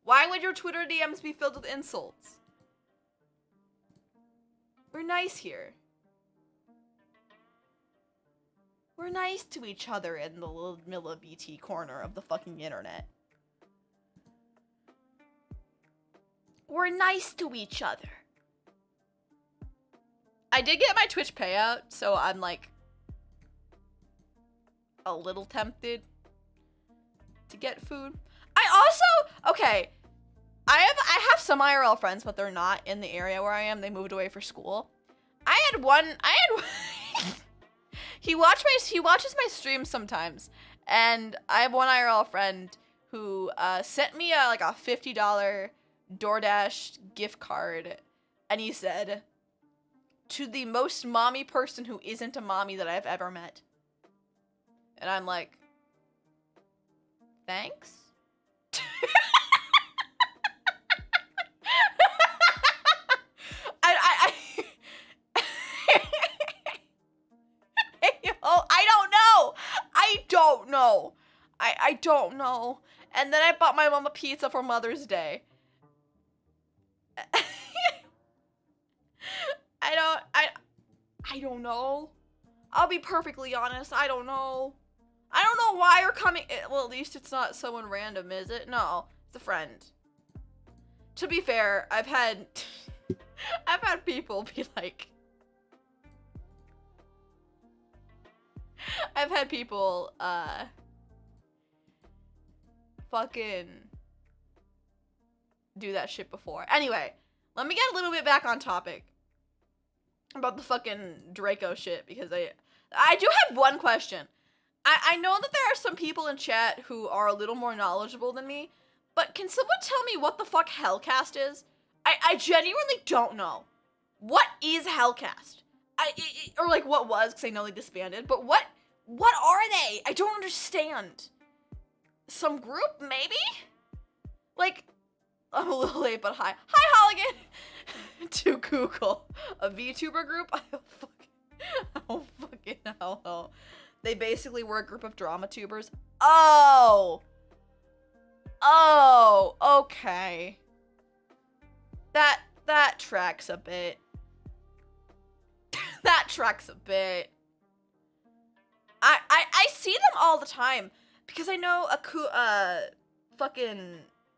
Why would your Twitter DMs be filled with insults? We're nice here. We're nice to each other in the little Milla BT corner of the fucking internet. We're nice to each other. I did get my Twitch payout, so I'm like a little tempted to get food. I also, okay, I have some IRL friends, but they're not in the area where I am. They moved away for school. He watches my streams sometimes, and I have one IRL friend who sent me a $50 DoorDash gift card, and he said, "To the most mommy person who isn't a mommy that I've ever met." And I'm like, thanks? I don't know. And then I bought my mom a pizza for Mother's Day. I don't know. I'll be perfectly honest, I don't know. I don't know why you're coming. Well, at least it's not someone random, is it? No, it's a friend. To be fair, I've had people be like, I've had people, fucking do that shit before. Anyway, let me get a little bit back on topic about the fucking Draco shit, because I do have one question. I know that there are some people in chat who are a little more knowledgeable than me, but can someone tell me what the fuck Hellcast is? I genuinely don't know. What is Hellcast? Or like what was, because I know they disbanded, but what are they? I don't understand. Some group, maybe? Like, I'm a little late, but hi. Hi, Holligan! To Google. A VTuber group? I don't fucking know. They basically were a group of drama tubers. Oh! Oh, okay. That tracks a bit. That tracks a bit. I see them all the time. Because I know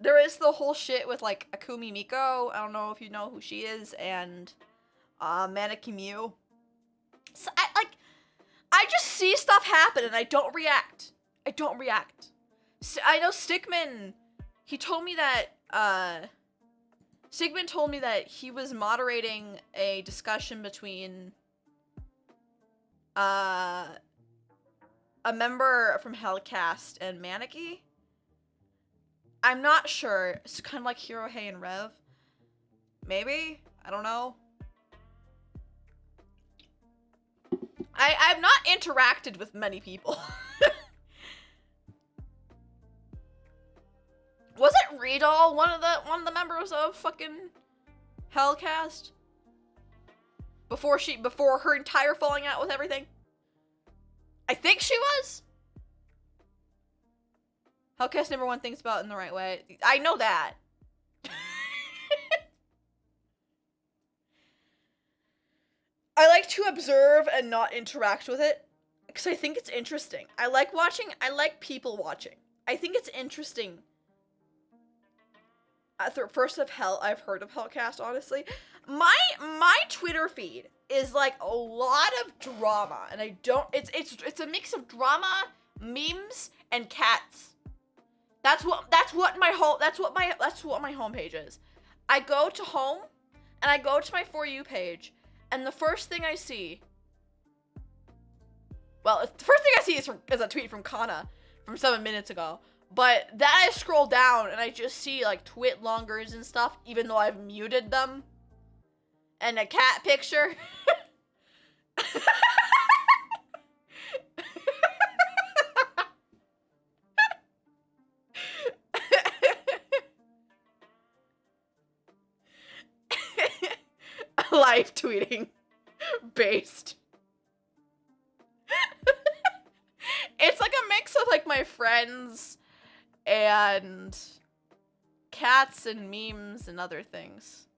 there is the whole shit with like Akumi Miko. I don't know if you know who she is, and Maneki Mew. So I just see stuff happen and I don't react. So, I know Stickman, he told me that, Sigmund told me that he was moderating a discussion between, a member from Hellcast and Maneki. I'm not sure. It's kind of like Hirohei and Rev. Maybe? I don't know. I've not interacted with many people. Was it Redall, one of the members of fucking Hellcast? Before her entire falling out with everything? I think she was. Hellcast never one thinks about it in the right way. I know that. I like to observe and not interact with it because I think it's interesting. I like people watching. I think it's interesting. First of hell, I've heard of Hellcast, honestly. My Twitter feed is like a lot of drama, and I don't. It's a mix of drama, memes, and cats. That's what my homepage is. I go to home, and I go to my For You page, and the first thing I see. Well, the first thing I see is a tweet from Kana from 7 minutes ago. But then I scroll down and I just see like twit longers and stuff, even though I've muted them. And a cat picture. Live tweeting based. It's like a mix of like my friends and cats and memes and other things.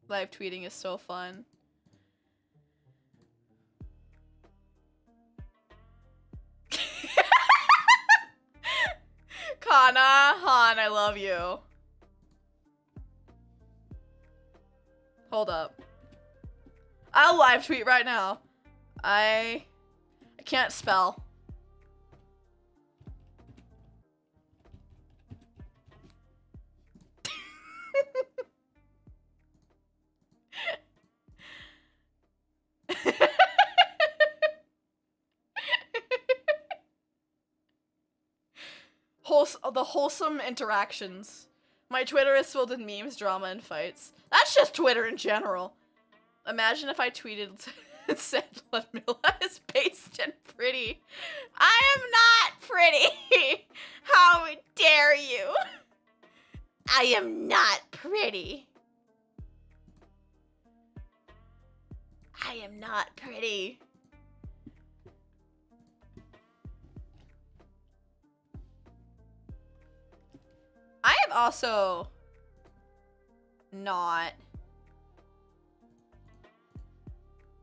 Live tweeting is so fun. Kana, Han, I love you. Hold up. I'll live tweet right now. I can't spell. The wholesome interactions. My Twitter is filled with memes, drama, and fights. That's just Twitter in general. Imagine if I tweeted and said Ludmilla is based and pretty. I am not pretty. How dare you? I am not pretty. I am not pretty. I am also not.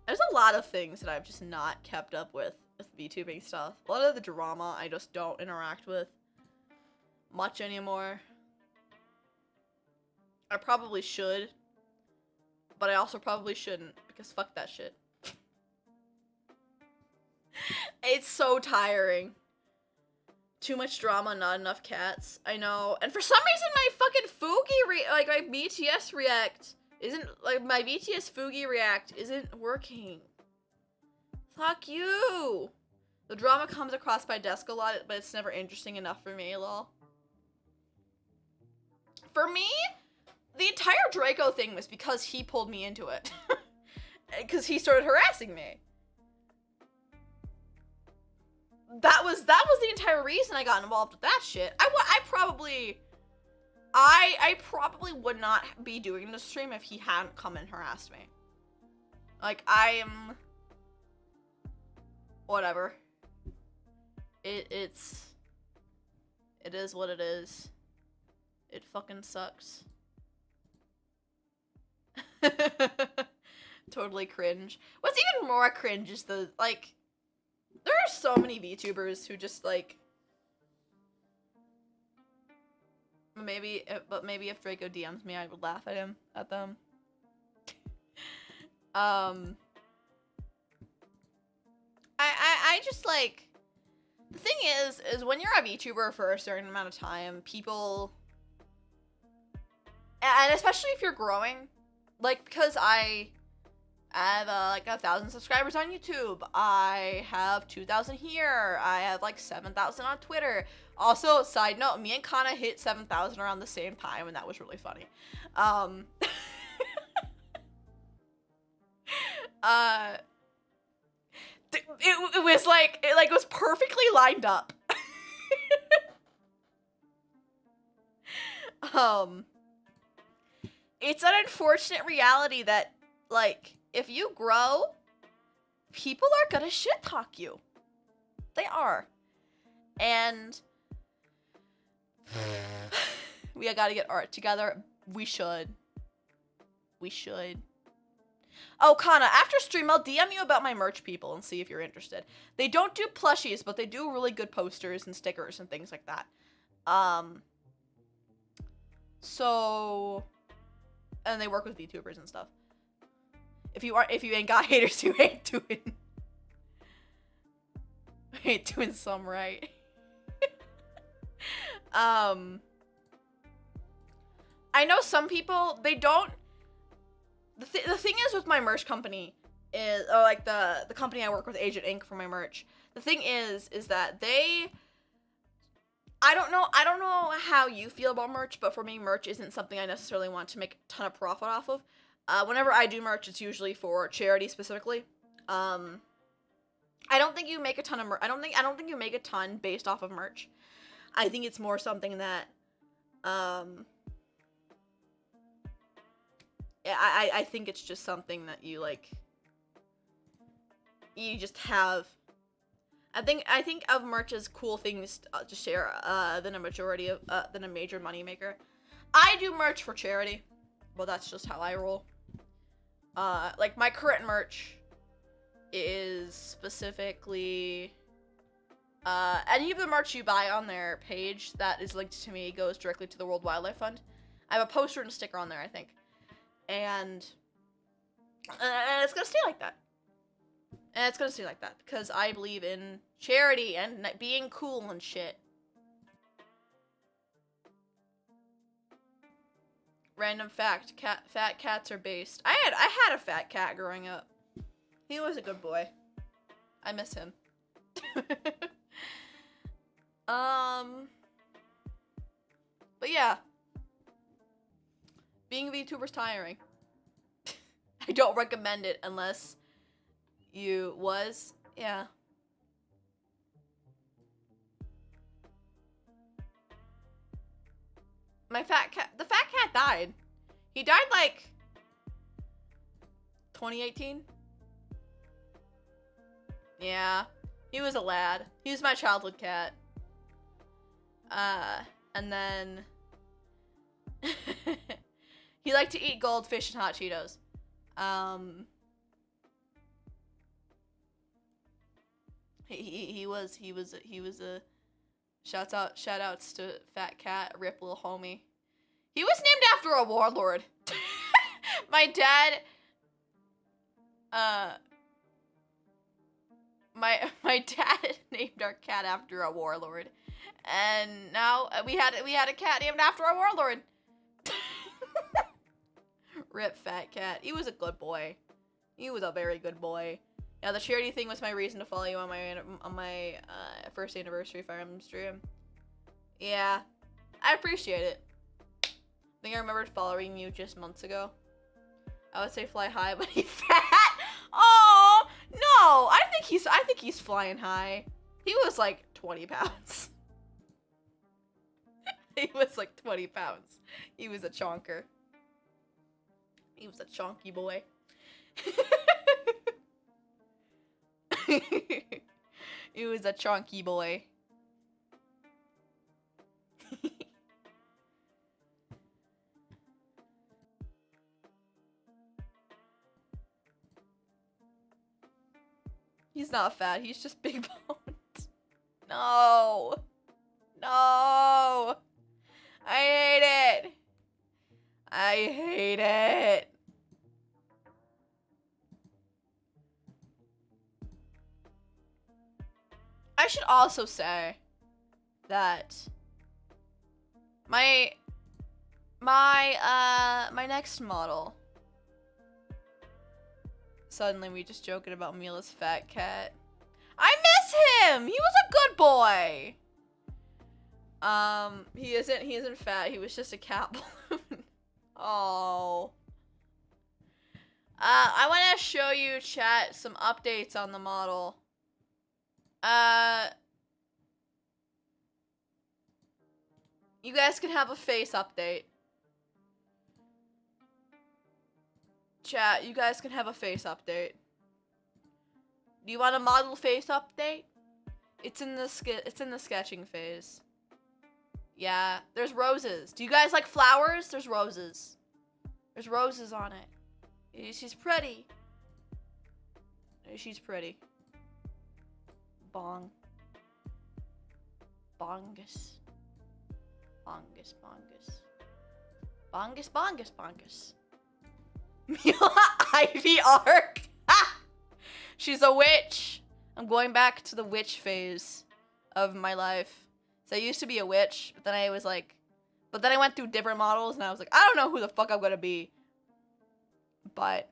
There's a lot of things that I've just not kept up with VTubing stuff. A lot of the drama I just don't interact with much anymore. I probably should, but I also probably shouldn't because fuck that shit. It's so tiring. Too much drama, not enough cats. I know. And for some reason my fucking Fugi my BTS React isn't, like, my BTS Fugi React isn't working. Fuck you! The drama comes across my desk a lot, but it's never interesting enough for me, lol. For me, the entire Draco thing was because he pulled me into it. Because he started harassing me. That was the entire reason I got involved with that shit. I probably would not be doing the stream if he hadn't come and harassed me. Like, whatever. It is what it is. It fucking sucks. Totally cringe. What's even more cringe is there are so many VTubers who just, like, maybe if Draco DMs me, I would laugh at them. I just like, the thing is when you're a VTuber for a certain amount of time, people, and especially if you're growing, like, because I have like 1,000 subscribers on YouTube, I have 2,000 here, I have like 7,000 on Twitter. Also, side note, me and Kana hit 7,000 around the same time, and that was really funny. It was like, it was perfectly lined up. It's an unfortunate reality that, like, if you grow, people are gonna shit talk you. They are. And we gotta get art together. We should. Oh, Kana, after stream, I'll DM you about my merch, people, and see if you're interested. They don't do plushies, but they do really good posters and stickers and things like that. So, and they work with VTubers and stuff. If you ain't got haters, you ain't doing some right. I know some people, they don't. The thing is with my merch company is, or like the company I work with, Agent Inc. for my merch. The thing is that they, I don't know how you feel about merch, but for me, merch isn't something I necessarily want to make a ton of profit off of. Whenever I do merch, it's usually for charity specifically. I don't think you make a ton of merch. I don't think you make a ton based off of merch. I think it's more something that, I think it's just something that you, like, you just have. I think of merch as cool things to share, than a majority of, than a major moneymaker. I do merch for charity. Well, that's just how I roll. Like, my current merch is specifically, any of the merch you buy on their page that is linked to me goes directly to the World Wildlife Fund. I have a poster and a sticker on there, I think. And it's gonna stay like that. And it's gonna stay like that, because I believe in charity and being cool and shit. Random fact, fat cats are based. I had a fat cat growing up. He was a good boy. I miss him. But yeah. Being a VTuber's tiring. I don't recommend it unless you was. Yeah. The fat cat died. He died like 2018. Yeah. He was a lad. He was my childhood cat. And then he liked to eat goldfish and hot Cheetos. He was a shout outs to Fat Cat, rip little homie. He was named after a warlord. My dad my dad named our cat after a warlord. And now we had a cat named after a warlord. Rip Fat Cat. He was a good boy. He was a very good boy. Yeah, the charity thing was my reason to follow you on my first anniversary Fire Emblem stream. Yeah, I appreciate it. I think I remembered following you just months ago. I would say fly high, but he's fat. Oh no! I think he's flying high. He was like 20 pounds. He was like 20 pounds. He was a chonker. He was a chonky boy. He was a chonky boy. He's not fat, he's just big boned. No. No. I hate it. I hate it. I should also say that my next model. Suddenly we just joking about Mila's fat cat. I miss him! He was a good boy! He isn't fat, he was just a cat balloon. Oh. I wanna show you, chat, some updates on the model. You guys can have a face update. Chat, you guys can have a face update. Do you want a model face update? It's in the sketching phase. Yeah, there's roses. Do you guys like flowers? There's roses. There's roses on it. She's pretty. She's pretty. Bong. Bongus. Bongus, bongus. Bongus, bongus, bongus. Mila Ivy arc. Ha! She's a witch. I'm going back to the witch phase of my life. So I used to be a witch, but then I was like, but then I went through different models and I was like, I don't know who the fuck I'm gonna be. But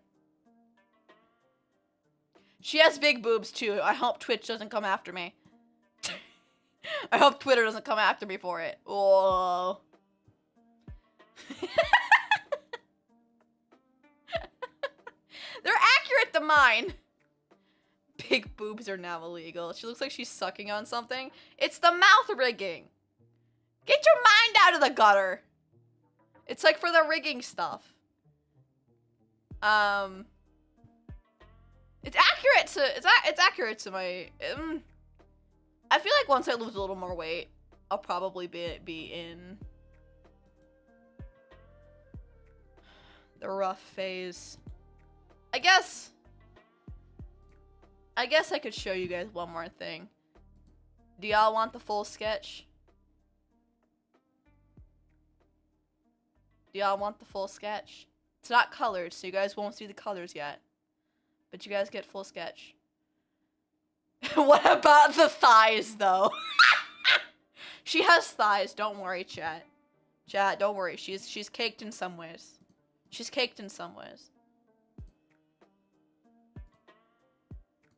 she has big boobs too. I hope Twitch doesn't come after me. I hope Twitter doesn't come after me for it. Oh. They're accurate to mine. Big boobs are now illegal. She looks like she's sucking on something. It's the mouth rigging. Get your mind out of the gutter. It's like for the rigging stuff. It's accurate to it's accurate to my. I feel like once I lose a little more weight, I'll probably be in the rough phase. I guess I could show you guys one more thing. Do y'all want the full sketch? Do y'all want the full sketch? It's not colored, so you guys won't see the colors yet. But you guys get full sketch. What about the thighs, though? She has thighs, don't worry, chat. Chat, don't worry. She's caked in some ways. She's caked in some ways.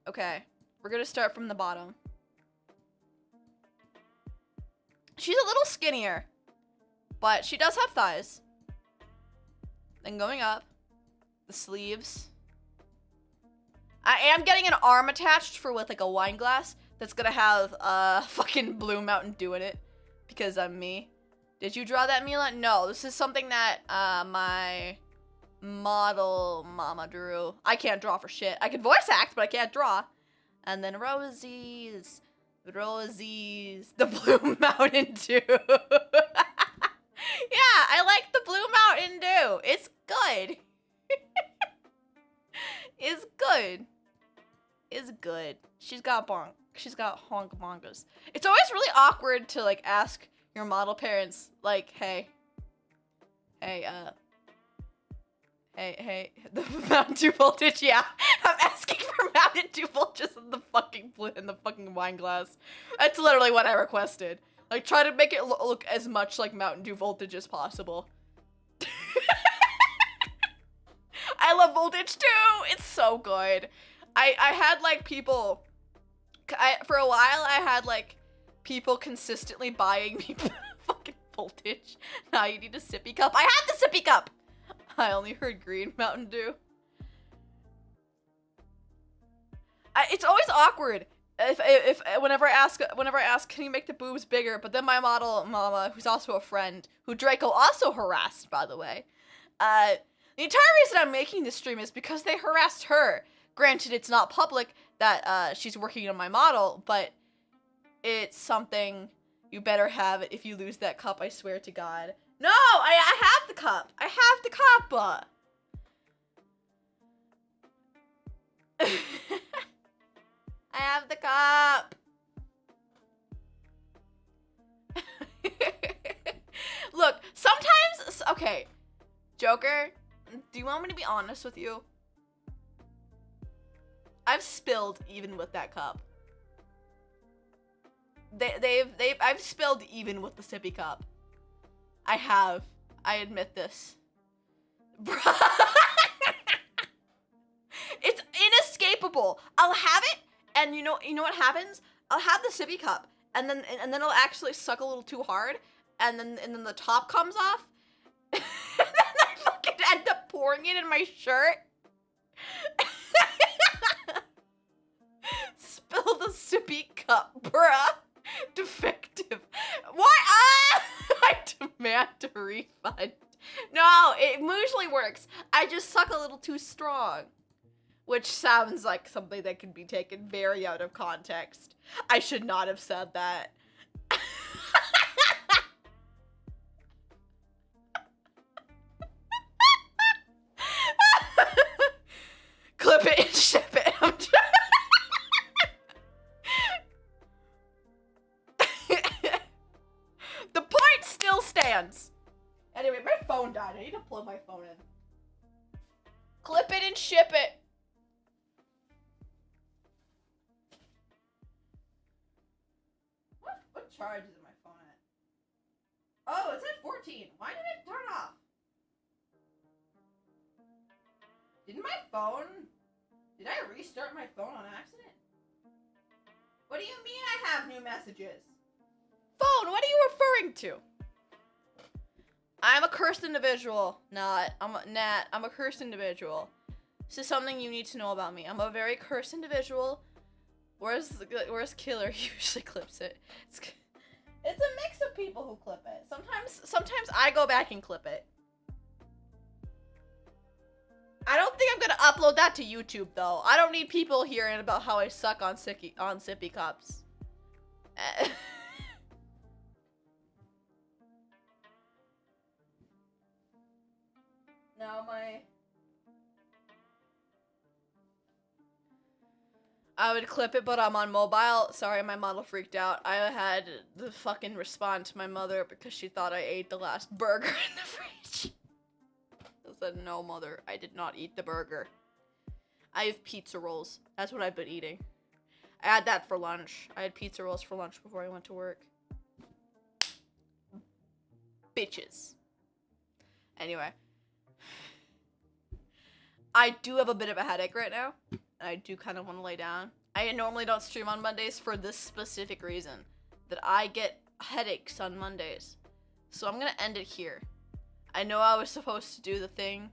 Okay, we're gonna start from the bottom. She's a little skinnier, but she does have thighs. Then going up, the sleeves. I am getting an arm attached for with like a wine glass that's gonna have fucking blue Mountain Dew in it because I'm me. Did you draw that, Mila? No, this is something that my model mama drew. I can't draw for shit. I can voice act, but I can't draw. And then rosies, the Blue Mountain Dew. Yeah, I like the Blue Mountain Dew. It's good. It's good. It's good. She's got honk bongas. It's always really awkward to like ask your model parents like, hey, the Mountain Dew voltage, yeah. I'm asking for Mountain Dew voltage in the fucking wine glass. That's literally what I requested. Like, try to make it look as much like Mountain Dew voltage as possible. I love voltage too. It's so good. I had like people. For a while I had like people consistently buying me fucking voltage. Now you need a sippy cup. I had the sippy cup. I only heard green Mountain Dew. It's always awkward if whenever I ask, can you make the boobs bigger? But then my model mama, who's also a friend, who Draco also harassed, by the way. The entire reason I'm making this stream is because they harassed her. Granted, it's not public that she's working on my model, but it's something you better have it if you lose that cup, I swear to God. No, I have the cup. I have the cup. I have the cup. Look, sometimes, okay, Joker, do you want me to be honest with you? I've spilled even with that cup. I've spilled even with the sippy cup. I have. I admit this. It's inescapable. I'll have it, and you know what happens? I'll have the sippy cup, and then I'll actually suck a little too hard, and then the top comes off, and then I fucking end up pouring it in my shirt. Spill the sippy cup, bruh. Defective. What? Ah! I demand a refund. No, it usually works. I just suck a little too strong. Which sounds like something that could be taken very out of context. I should not have said that. Clip it and ship it. The point still stands. Anyway, my phone died. I need to plug my phone in. Clip it and ship it. What charge is my phone at? Oh, it's at 14. Why did it turn off? Did I restart my phone on accident? What do you mean I have new messages? Phone, what are you referring to? I'm a cursed individual. I'm a cursed individual. This is something you need to know about me. I'm a very cursed individual. Where's Killer? He usually clips it. It's a mix of people who clip it. Sometimes I go back and clip it. I don't think I'm gonna upload that to YouTube though. I don't need people hearing about how I suck on sippy cups. Now I would clip it, but I'm on mobile. Sorry, my model freaked out. I had to fucking respond to my mother because she thought I ate the last burger in the fridge. I said, no, mother, I did not eat the burger. I have pizza rolls. That's what I've been eating. I had that for lunch. I had pizza rolls for lunch before I went to work. Bitches. Anyway. I do have a bit of a headache right now. And I do kind of want to lay down. I normally don't stream on Mondays for this specific reason. That I get headaches on Mondays. So I'm going to end it here. I know I was supposed to do the thing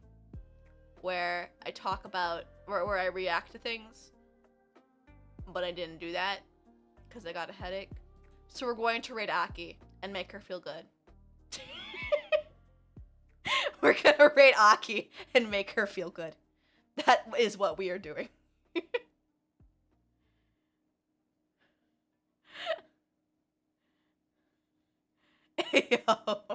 where I talk about, where I react to things. But I didn't do that because I got a headache. So we're going to raid Aki and make her feel good. We're going to raid Aki and make her feel good. That is what we are doing. Yo.